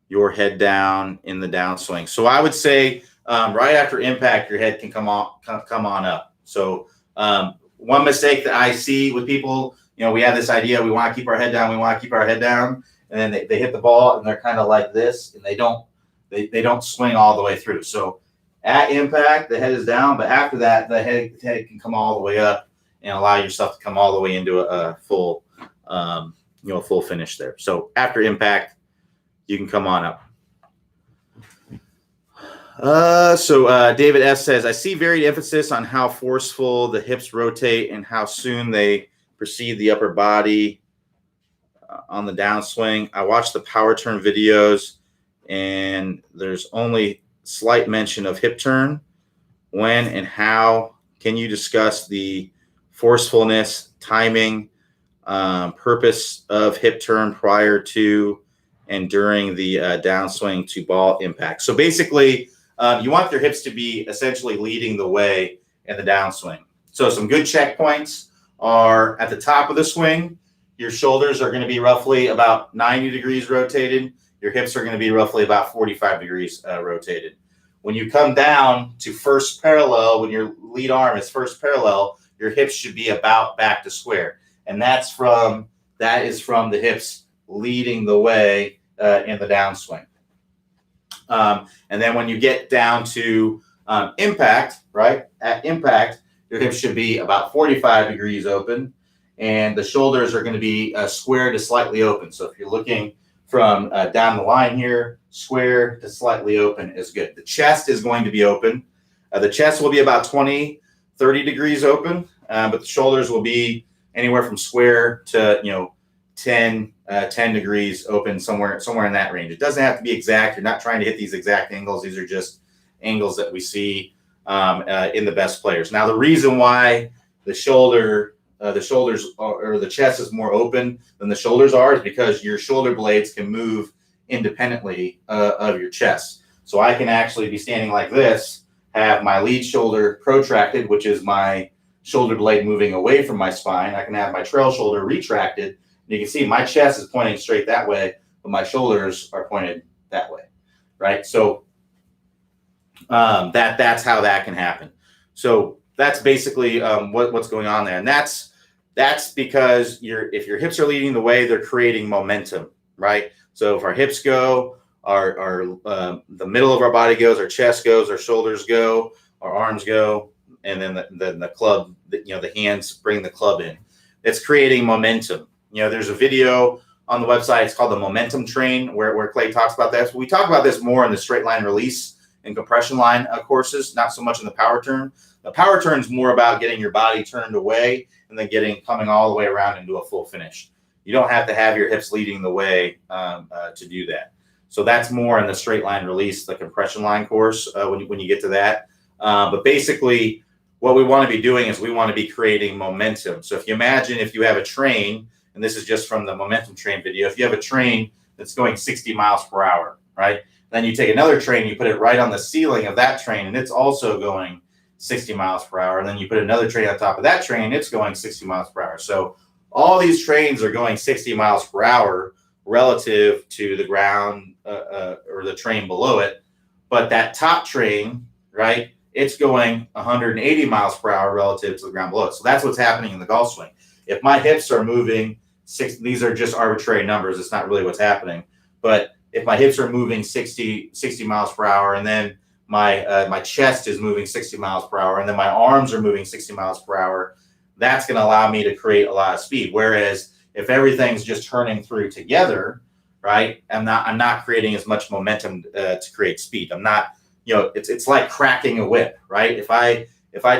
your head down in the downswing? So I would say right after impact, your head can come on up. So one mistake that I see with people, we have this idea, we want to keep our head down, and then they hit the ball and they're kind of like this, and they don't swing all the way through. So at impact, the head is down, but after that, the head can come all the way up and allow yourself to come all the way into a full, full finish there. So after impact, you can come on up. David S says, I see varied emphasis on how forceful the hips rotate and how soon they precede the upper body on the downswing. I watched the power turn videos and there's only slight mention of hip turn. When and how can you discuss the forcefulness, timing, purpose of hip turn prior to and during the downswing to ball impact? So basically, you want your hips to be essentially leading the way in the downswing. So some good checkpoints are at the top of the swing. Your shoulders are going to be roughly about 90 degrees rotated. Your hips are going to be roughly about 45 degrees rotated. When you come down to first parallel, when your lead arm is first parallel, your hips should be about back to square. And that is from the hips leading the way in the downswing. And then when you get down to impact, right? At impact, your hips should be about 45 degrees open, and the shoulders are going to be square to slightly open. So if you're looking from down the line here, square to slightly open is good. The chest is going to be open. The chest will be about 20, 30 degrees open, but the shoulders will be anywhere from square to 10 degrees open, somewhere in that range. It doesn't have to be exact. You're not trying to hit these exact angles. These are just angles that we see in the best players. Now, the reason why the shoulders or the chest is more open than the shoulders are is because your shoulder blades can move independently of your chest. So I can actually be standing like this, have my lead shoulder protracted, which is my shoulder blade moving away from my spine. I can have my trail shoulder retracted. And you can see my chest is pointing straight that way, but my shoulders are pointed that way, right? So that's how that can happen. So that's basically what's going on there. And that's because if your hips are leading the way, they're creating momentum, right? So if our hips go, the middle of our body goes, our chest goes, our shoulders go, our arms go, and then the club, the hands bring the club in. It's creating momentum. There's a video on the website. It's called the Momentum Train, where Clay talks about that. So we talk about this more in the straight line release and compression line courses, not so much in the power turn. The power turn is more about getting your body turned away and then coming all the way around into a full finish. You don't have to have your hips leading the way to do that. So that's more in the straight line release, the compression line course when you get to that. But basically, what we want to be doing is we want to be creating momentum. So if you imagine if you have a train, and this is just from the Momentum Train video, if you have a train that's going 60 miles per hour, right? Then you take another train, you put it right on the ceiling of that train, and it's also going 60 miles per hour. And then you put another train on top of that train, it's going 60 miles per hour. So all these trains are going 60 miles per hour relative to the ground or the train below it. But that top train, right, it's going 180 miles per hour relative to the ground below it. So that's what's happening in the golf swing. If my hips are moving, these are just arbitrary numbers. It's not really what's happening. But if my hips are moving 60 miles per hour, and then my chest is moving 60 miles per hour, and then my arms are moving 60 miles per hour, that's going to allow me to create a lot of speed. Whereas if everything's just turning through together, right, I'm not creating as much momentum to create speed. I'm not, it's like cracking a whip, right? If I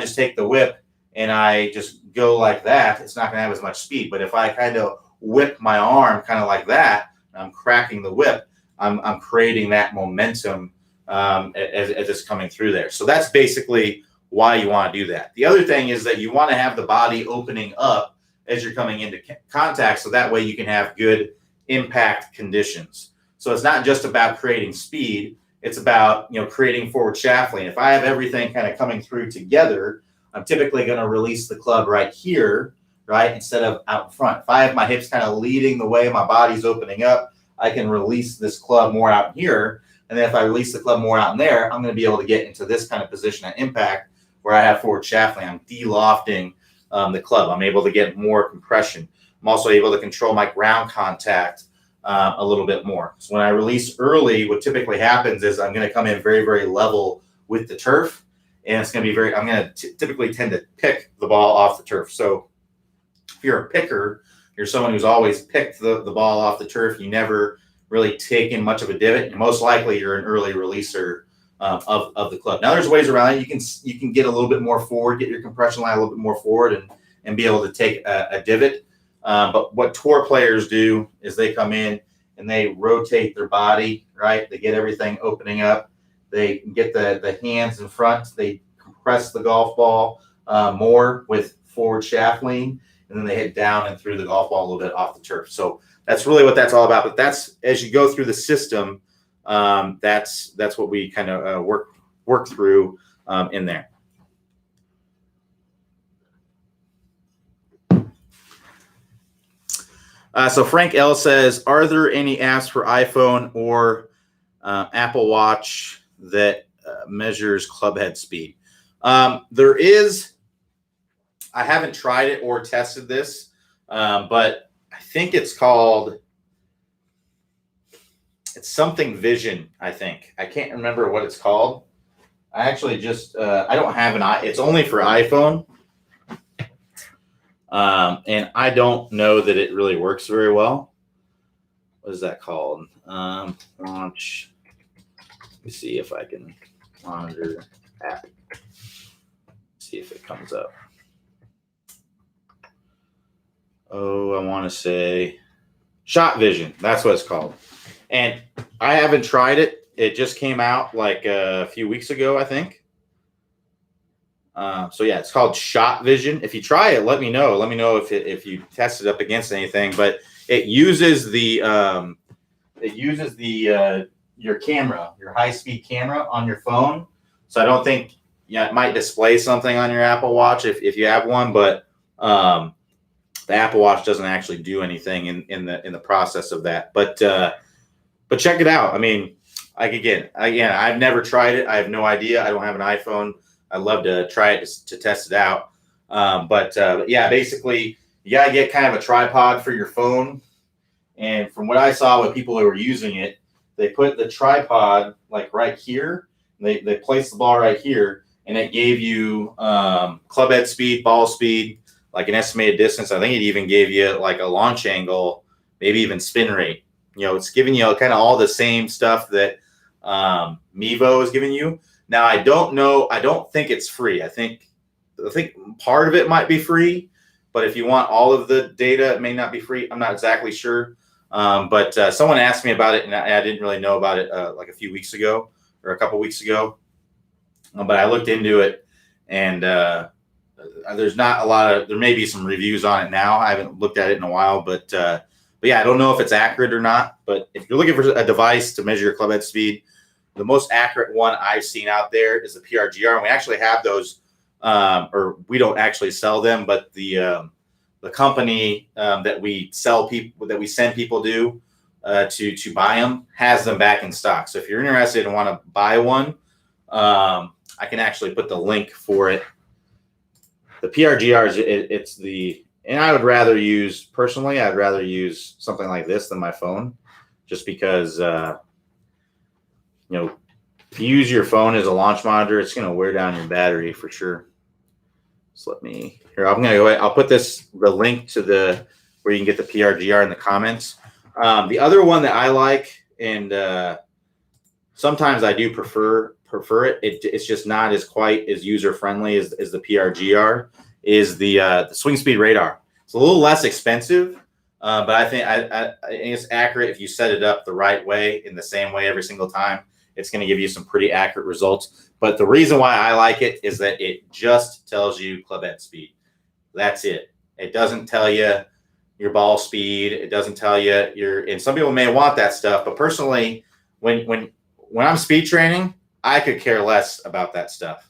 just take the whip and I just go like that, it's not going to have as much speed. But if I kind of whip my arm kind of like that, I'm cracking the whip, I'm creating that momentum as it's coming through there. So that's basically why you want to do that. The other thing is that you want to have the body opening up as you're coming into contact, so that way you can have good impact conditions. So it's not just about creating speed, it's about creating forward shaft lean. If I have everything kind of coming through together, I'm typically going to release the club right here, right, instead of out front. If I have my hips kind of leading the way, my body's opening up, I can release this club more out here. And then if I release the club more out in there, I'm going to be able to get into this kind of position at impact where I have forward shaft lean. I'm de-lofting the club. I'm able to get more compression. I'm also able to control my ground contact a little bit more. So when I release early, what typically happens is I'm going to come in very, very level with the turf. And it's going to be I'm going to typically tend to pick the ball off the turf. So if you're a picker, you're someone who's always picked the ball off the turf, you never really taken much of a divot, and most likely you're an early releaser of the club. Now there's ways around it. You can get a little bit more forward, get your compression line a little bit more forward, and be able to take a divot. But what tour players do is they come in and they rotate their body, right? They get everything opening up. They get the hands in front. They compress the golf ball more with forward shaft lean, and then they hit down and through the golf ball a little bit off the turf. So that's really what that's all about. But that's, as you go through the system, that's what we kind of work through in there. So Frank L says, are there any apps for iPhone or Apple Watch that measures club head speed? There is. I haven't tried it or tested this, but I think it's something Vision, I think. I can't remember what it's called. I actually just, I don't have it's only for iPhone. And I don't know that it really works very well. What is that called? Launch. Let me see if I can monitor app. See if it comes up. Oh, I want to say Shot Vision. That's what it's called. And I haven't tried it. It just came out like a few weeks ago, I think. So yeah, it's called Shot Vision. If you try it, let me know. Let me know if you test it up against anything. But it uses your camera, your high-speed camera on your phone. So I don't think it might display something on your Apple Watch if you have one, but the Apple Watch doesn't actually do anything in the process of that. But check it out. I mean, like again, I've never tried it. I have no idea. I don't have an iPhone. I'd love to try it to test it out. But yeah, basically, you got to get kind of a tripod for your phone. And from what I saw with people who were using it, they put the tripod like right here. They placed the ball right here, and it gave you club head speed, ball speed, like an estimated distance. I think it even gave you like a launch angle, maybe even spin rate. It's giving you kind of all the same stuff that Mevo is giving you. Now, I don't know. I don't think it's free. I think part of it might be free, but if you want all of the data, it may not be free. I'm not exactly sure. But someone asked me about it, and I didn't really know about it like a few weeks ago or a couple weeks ago. But I looked into it, and there's not a lot of. There may be some reviews on it now. I haven't looked at it in a while, but yeah, I don't know if it's accurate or not. But if you're looking for a device to measure your club head speed, the most accurate one I've seen out there is the PRGR, and we actually have those, or we don't actually sell them, but the company that we send people to buy them has them back in stock. So if you're interested and want to buy one, I can actually put the link for it. The PRGR and I would rather use something like this than my phone, just because. If you use your phone as a launch monitor, it's going to wear down your battery for sure. So I'm going to go ahead. I'll put the link to where you can get the PRGR in the comments. The other one that I like, and sometimes I do prefer it. It's just not quite as user friendly as the PRGR. Is the Swing Speed Radar. It's a little less expensive, but I think it's accurate if you set it up the right way, in the same way every single time. It's going to give you some pretty accurate results. But the reason why I like it is that it just tells you club head speed. That's it. It doesn't tell you your ball speed. It doesn't tell you and some people may want that stuff, but personally, when I'm speed training, I could care less about that stuff,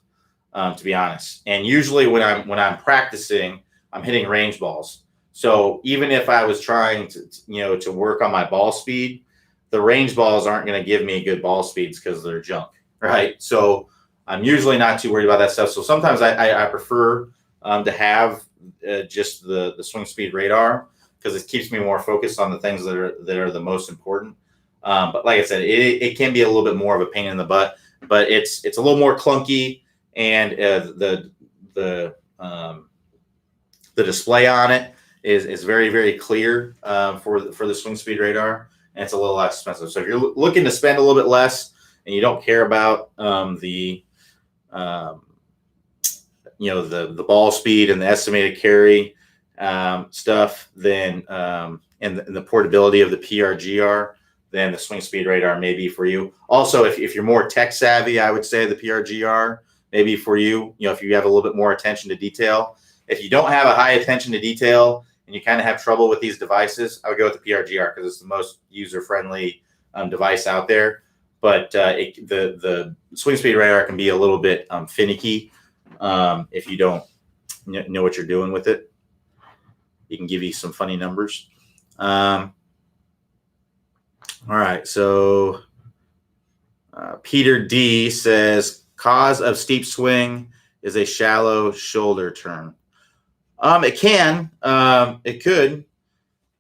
to be honest. And usually when I'm practicing, I'm hitting range balls. So even if I was trying to work on my ball speed, the range balls aren't going to give me good ball speeds because they're junk, right? So I'm usually not too worried about that stuff. So sometimes I prefer to have just the Swing Speed Radar, because it keeps me more focused on the things that are the most important. But like I said, it can be a little bit more of a pain in the butt, but it's a little more clunky, and the display on it is very, very clear for the Swing Speed Radar. And it's a little less expensive. So if you're looking to spend a little bit less and you don't care about the the ball speed and the estimated carry stuff, then and the portability of the PRGR, then the Swing Speed Radar may be for you. Also, if you're more tech savvy, I would say the PRGR may be for you. If you have a little bit more attention to detail. If you don't have a high attention to detail and you kind of have trouble with these devices, I would go with the PRGR because it's the most user-friendly device out there. But the Swing Speed Radar can be a little bit finicky if you don't know what you're doing with it. It can give you some funny numbers. All right, so Peter D says, cause of steep swing is a shallow shoulder turn. It can. It could.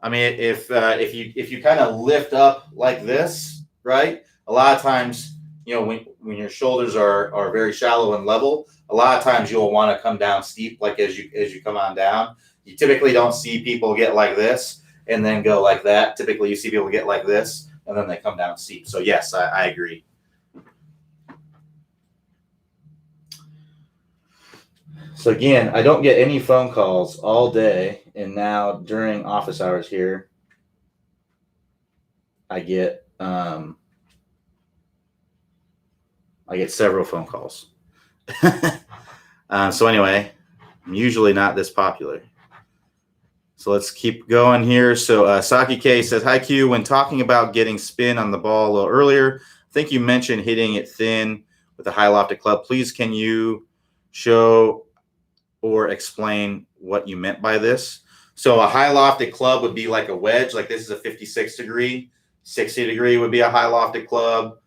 I mean, if you kind of lift up like this, right? A lot of times, when your shoulders are very shallow and level, a lot of times you'll want to come down steep, like as you come on down. You typically don't see people get like this and then go like that. Typically, you see people get like this and then they come down steep. So yes, I agree. So again, I don't get any phone calls all day, and now during office hours here, I get several phone calls. So anyway, I'm usually not this popular. So let's keep going here. So Saki K says, hi Q, when talking about getting spin on the ball a little earlier, I think you mentioned hitting it thin with a high lofted club. Please, can you show or explain what you meant by this? So a high lofted club would be like a wedge, like this is a 56 degree, 60 degree would be a high lofted club.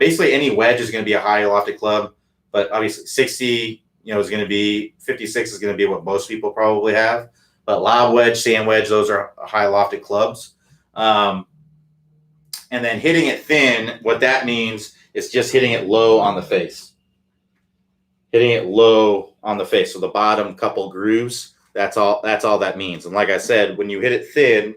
Basically any wedge is going to be a high lofted club, but obviously 60, is going to be, 56 is going to be what most people probably have. But lob wedge, sand wedge, those are high lofted clubs. And then hitting it thin, what that means is just hitting it low on the face. Hitting it low on the face. So the bottom couple grooves, that's all that means. And like I said, when you hit it thin,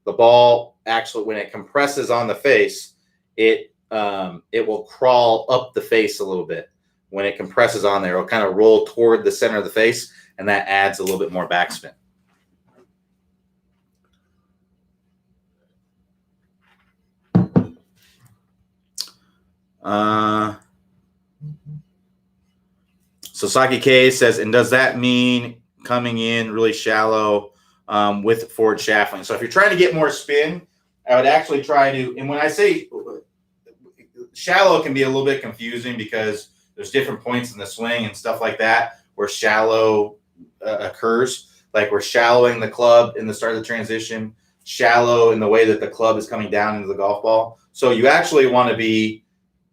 the ball actually, when it compresses on the face, it will crawl up the face a little bit. When it compresses on there, it'll kind of roll toward the center of the face, and that adds a little bit more backspin. So Saki K says, and does that mean coming in really shallow with forward shaftling? So if you're trying to get more spin, I would actually try to, and when I say shallow can be a little bit confusing because there's different points in the swing and stuff like that where shallow occurs. Like we're shallowing the club in the start of the transition, shallow in the way that the club is coming down into the golf ball. So you actually want to be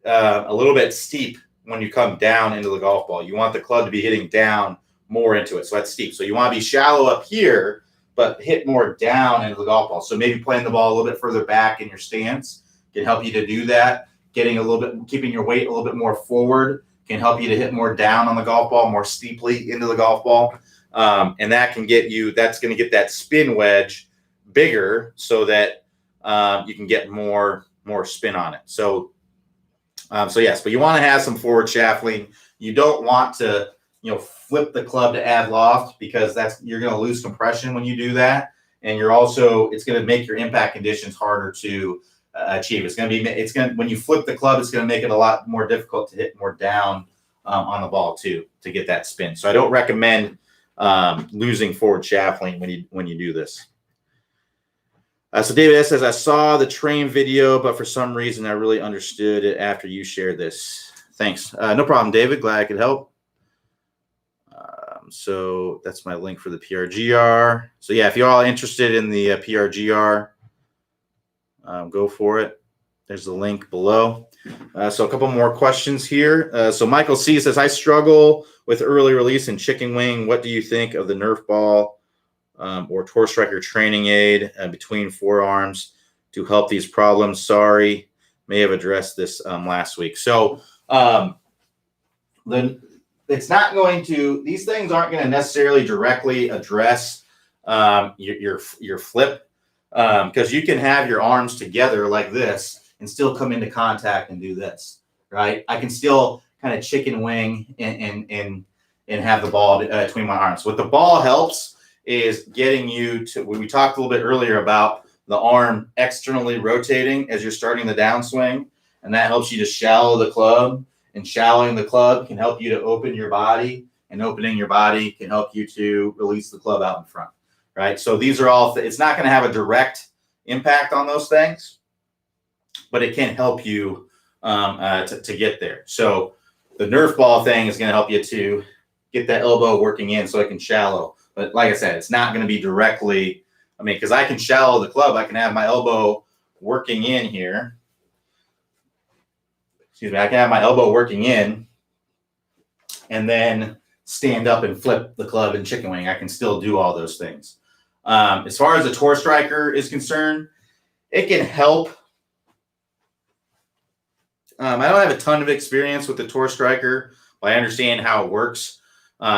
a little bit steep when you come down into the golf ball. You want the club to be hitting down more into it. So that's steep. So you want to be shallow up here, but hit more down into the golf ball. So maybe playing the ball a little bit further back in your stance can help you to do that. Getting a little bit, keeping your weight a little bit more forward can help you to hit more down on the golf ball, more steeply into the golf ball. And that can get you, that's going to get that spin wedge bigger so that you can get more spin on it. So yes, but you want to have some forward shaft lean. You don't want to, flip the club to add loft because you're going to lose compression when you do that. And it's going to make your impact conditions harder to achieve. When you flip the club, it's going to make it a lot more difficult to hit more down on the ball too, to get that spin. So I don't recommend losing forward shaft lean when you do this. So David S. says, I saw the train video, but for some reason I really understood it after you shared this. Thanks. No problem, David. Glad I could help. So that's my link for the PRGR. So yeah, if you're all interested in the PRGR, go for it. There's the link below. So a couple more questions here. So Michael C. says, I struggle with early release and chicken wing. What do you think of the Nerf ball or Tour Striker training aid between forearms to help these problems? Sorry, may have addressed this last week. So it's not going to, these things aren't going to necessarily directly address your flip because you can have your arms together like this and still come into contact and do this. right? I can still kind of chicken wing and have the ball between my arms. What the ball helps is getting you to, we talked a little bit earlier about the arm externally rotating as you're starting the downswing, and that helps you to shallow the club, and shallowing the club can help you to open your body, and opening your body can help you to release the club out in front, right? So these are all, it's not going to have a direct impact on those things, but it can help you to get there. So the Nerf ball thing is going to help you to get that elbow working in so it can shallow. But like I said, it's not going to be directly, I mean, because I can shallow the club, I can have my elbow working in here. Excuse me, I can have my elbow working in and then stand up and flip the club and chicken wing. I can still do all those things. As far as the Tour Striker is concerned, it can help. I don't have a ton of experience with the Tour Striker, but I understand how it works.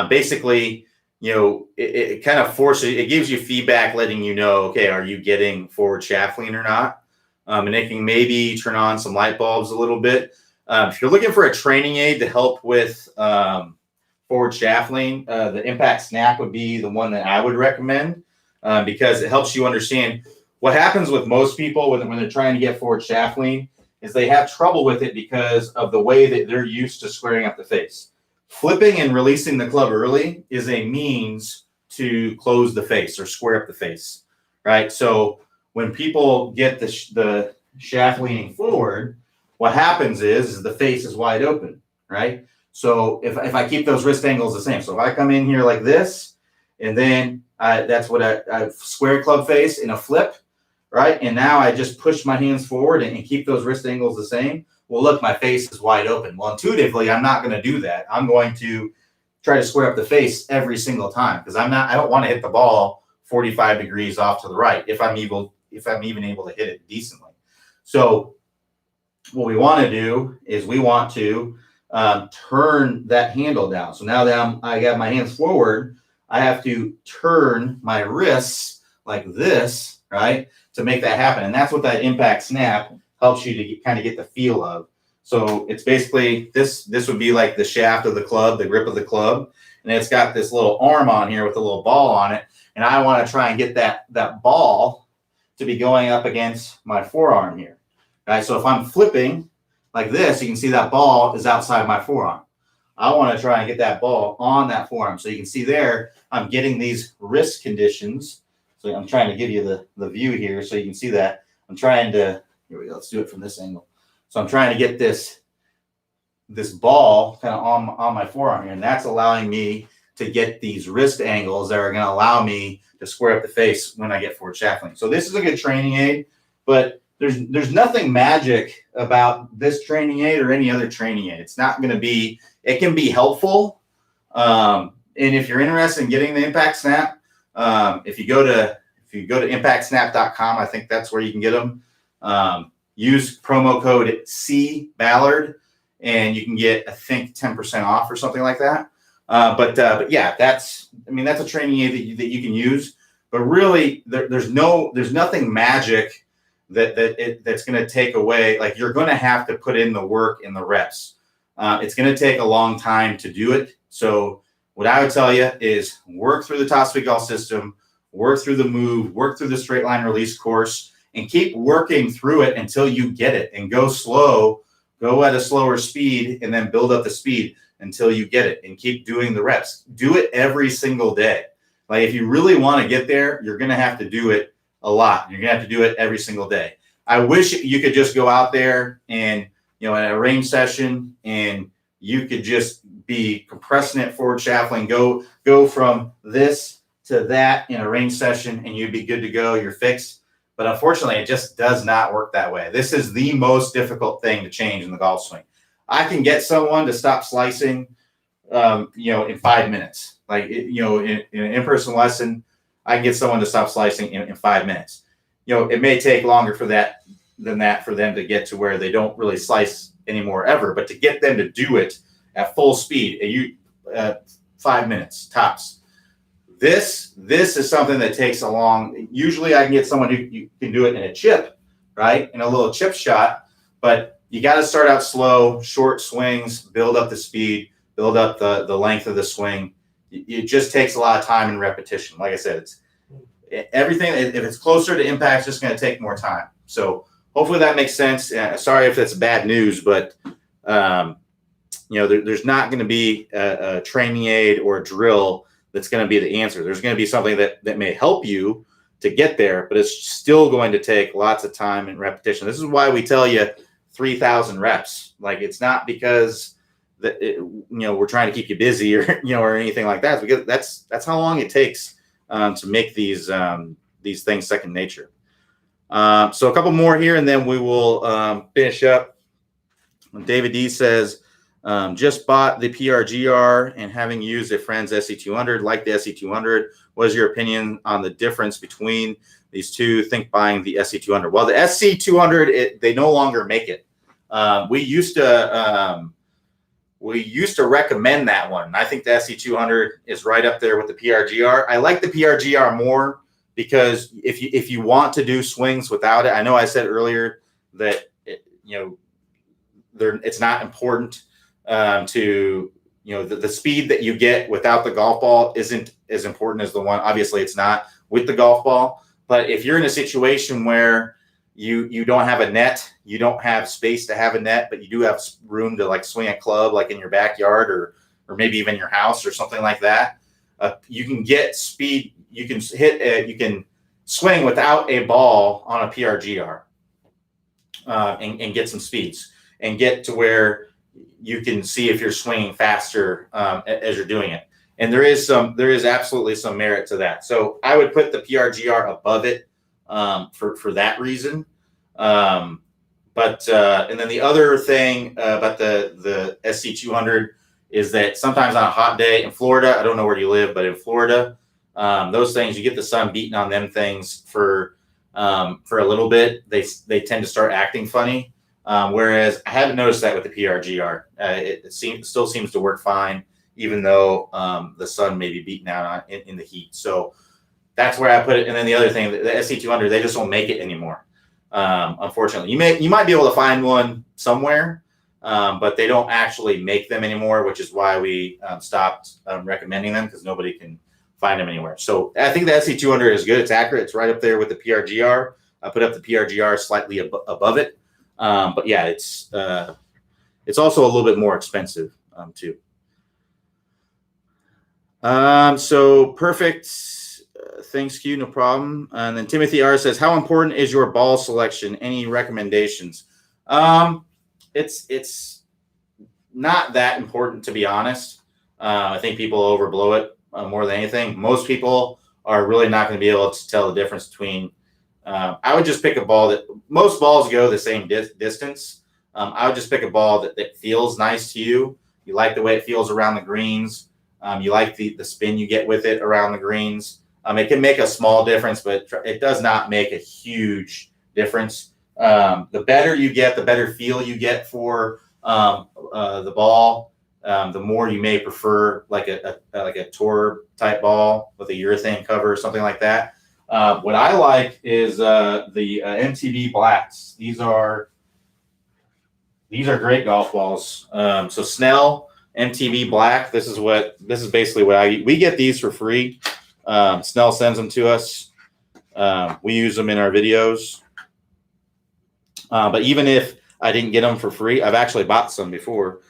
Basically, you know, it kind of forces, it gives you feedback letting you know, okay, are you getting forward shaft lean or not? And it can maybe turn on some light bulbs a little bit. If you're looking for a training aid to help with forward shaft lean, the Impact Snap would be the one that I would recommend because it helps you understand what happens with most people when they're trying to get forward shaft lean is they have trouble with it because of the way that they're used to squaring up the face. Flipping and releasing the club early is a means to close the face or square up the face, right? So when people get the shaft leaning forward, what happens is the face is wide open, right? So if I keep those wrist angles the same, so if I come in here like this, and then that's what I square club face in a flip, right? And now I just push my hands forward and keep those wrist angles the same. Well, look, my face is wide open. Well, intuitively, I'm not going to do that. I'm going to try to square up the face every single time because I don't want to hit the ball 45 degrees off to the right if I'm even able to hit it decently. So what we want to do is we want to turn that handle down. So now that I got my hands forward, I have to turn my wrists like this, right, to make that happen. And that's what that Impact Snap helps you to kind of get the feel of. So it's basically this would be like the shaft of the club, the grip of the club, and it's got this little arm on here with a little ball on it. And I want to try and get that ball to be going up against my forearm here. Right? So if I'm flipping like this, you can see that ball is outside my forearm. I want to try and get that ball on that forearm. So you can see there, I'm getting these wrist conditions. So I'm trying to give you the view here so you can see that. I'm trying to, here we go, let's do it from this angle. So I'm trying to get this ball kind of on my forearm here, and that's allowing me to get these wrist angles that are going to allow me to square up the face when I get forward shaft lean. So this is a good training aid, but there's nothing magic about this training aid or any other training aid. It's not going to be, it can be helpful. And if you're interested in getting the Impact Snap, if you go to impactsnap.com, I think that's where you can get them. Use promo code CBallard and you can get, I think, 10% off or something like that. But yeah, that's a training aid that you can use, but really there's nothing magic that's going to take away. Like, you're going to have to put in the work in the reps. It's going to take a long time to do it. So what I would tell you is work through the Toss Speed Golf system, work through the move, work through the straight line release course, and keep working through it until you get it, and go slow, go at a slower speed, and then build up the speed until you get it, and keep doing the reps. Do it every single day. Like, if you really want to get there, you're going to have to do it a lot. You're going to have to do it every single day. I wish you could just go out there and, in a range session, and you could just be compressing it forward shaft lean, go from this to that in a range session, and you'd be good to go. You're fixed. But unfortunately, it just does not work that way. This is the most difficult thing to change in the golf swing. I can get someone to stop slicing, in 5 minutes. Like, in an in-person lesson, I can get someone to stop slicing in 5 minutes. It may take longer for them to get to where they don't really slice anymore ever. But to get them to do it at full speed, 5 minutes tops. This is something that takes a long. Usually, I can get someone who can do it in a chip, right, in a little chip shot. But you got to start out slow, short swings, build up the speed, build up the length of the swing. It just takes a lot of time and repetition. Like I said, it's everything. If it's closer to impact, it's just going to take more time. So hopefully that makes sense. Sorry if that's bad news, but there's not going to be a training aid or a drill that's going to be the answer. There's going to be something that may help you to get there, but it's still going to take lots of time and repetition. This is why we tell you 3,000 reps. Like, it's not because we're trying to keep you busy or anything like that. Because that's how long it takes to make these things second nature. So a couple more here, and then we will finish up. David D says, just bought the PRGR and having used a friend's SC200, like the SC200. What is your opinion on the difference between these two? Think buying the SC200. Well, the SC200, they no longer make it. We used to recommend that one. I think the SC200 is right up there with the PRGR. I like the PRGR more because if you want to do swings without it, I know I said earlier that it's not important to the speed that you get without the golf ball isn't as important as the one. Obviously, it's not with the golf ball. But if you're in a situation where you don't have a net, you don't have space to have a net, but you do have room to like swing a club like in your backyard or maybe even your house or something like that, you can get speed. You can you can swing without a ball on a PRGR and get some speeds and get to where you can see if you're swinging faster as you're doing it. And there is absolutely some merit to that. So I would put the PRGR above it for that reason. And then the other thing about the SC200 is that sometimes on a hot day in Florida, I don't know where you live, but in Florida, those things, you get the sun beating on them things for a little bit. They tend to start acting funny. Whereas I haven't noticed that with the PRGR. It still seems to work fine, even though the sun may be beating out in the heat. So that's where I put it. And then the other thing, the SC200, they just don't make it anymore. Unfortunately, you might be able to find one somewhere, but they don't actually make them anymore, which is why we stopped recommending them, because nobody can find them anywhere. So I think the SC200 is good. It's accurate. It's right up there with the PRGR. I put up the PRGR slightly above it. But yeah, it's also a little bit more expensive too. So perfect. Thanks, Q. No problem. And then Timothy R says, how important is your ball selection? Any recommendations? It's not that important, to be honest. I think people overblow it more than anything. Most people are really not going to be able to tell the difference between. I would just pick a ball that most balls go the same distance. I would just pick a ball that feels nice to you. You like the way it feels around the greens. You like the spin you get with it around the greens. It can make a small difference, but it does not make a huge difference. The better you get, the better feel you get for the ball. The more you may prefer like a tour type ball with a urethane cover or something like that. What I like is the MTB Blacks. These are great golf balls. So Snell MTB Black. This is basically what we get these for free. Snell sends them to us. We use them in our videos. But even if I didn't get them for free, I've actually bought some before.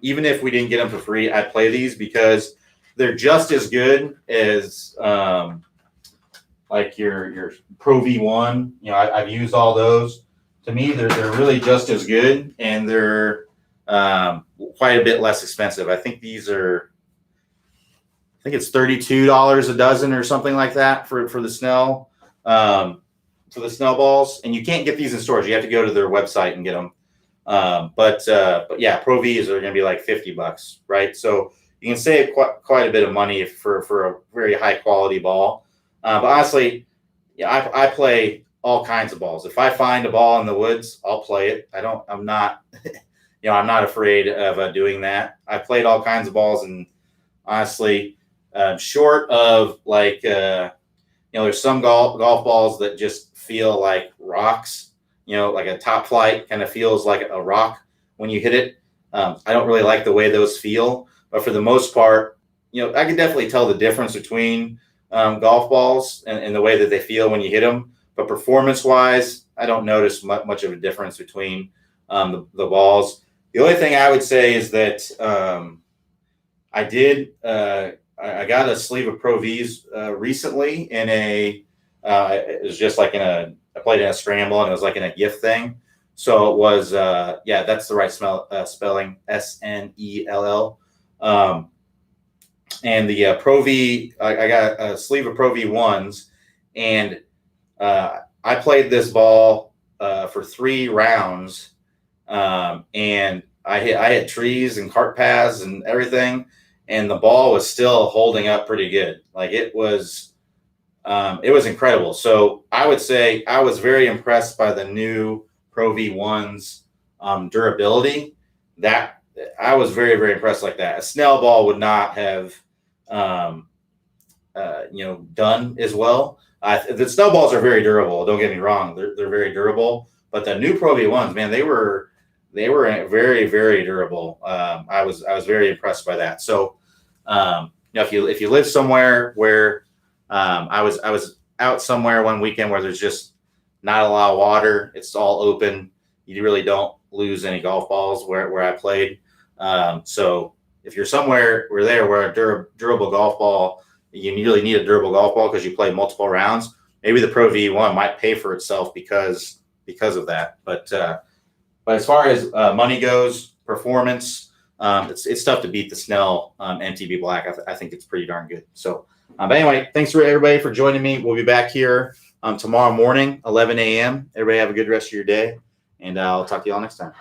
Even if we didn't get them for free, I'd play these because they're just as good as like your Pro V1. I've used all those. To me, they're really just as good, and they're quite a bit less expensive. I think it's $32 a dozen or something like that for the Snell balls. And you can't get these in stores. You have to go to their website and get them. But yeah, Pro Vs are going to be like $50, right? So you can save quite a bit of money for a very high quality ball. But honestly, yeah, I play all kinds of balls. If I find a ball in the woods, I'll play it. I'm not afraid of doing that. I played all kinds of balls, and honestly, short of like, there's some golf balls that just feel like rocks. like a Top Flight kind of feels like a rock when you hit it. I don't really like the way those feel, but for the most part, I can definitely tell the difference between golf balls and the way that they feel when you hit them. But performance-wise, I don't notice much of a difference between the balls. The only thing I would say is that I got a sleeve of Pro Vs recently in it was just like I played in a scramble, and it was like in a gift thing. So it was, that's the right spelling, Snell. And the Pro V, I got a sleeve of Pro V1s, and I played this ball for 3 rounds, and I hit trees and cart paths and everything, and the ball was still holding up pretty good. Like it was incredible. So I would say I was very impressed by the new Pro V1's durability. That I was very, very impressed like that. A Snell ball would not have done as well. The Snell balls are very durable. Don't get me wrong; they're very durable. But the new Pro V1s, man, they were very, very durable. I was very impressed by that. So, if you live somewhere where I was out somewhere one weekend where there's just not a lot of water, it's all open. You really don't lose any golf balls where I played. So if you're somewhere where a durable golf ball, you really need a durable golf ball because you play multiple rounds. Maybe the Pro V1 might pay for itself because of that. But as far as money goes, performance, it's tough to beat the Snell MTB Black. I think it's pretty darn good. So, but anyway, thanks for everybody for joining me. We'll be back here tomorrow morning, 11 a.m. Everybody have a good rest of your day, and I'll talk to you all next time.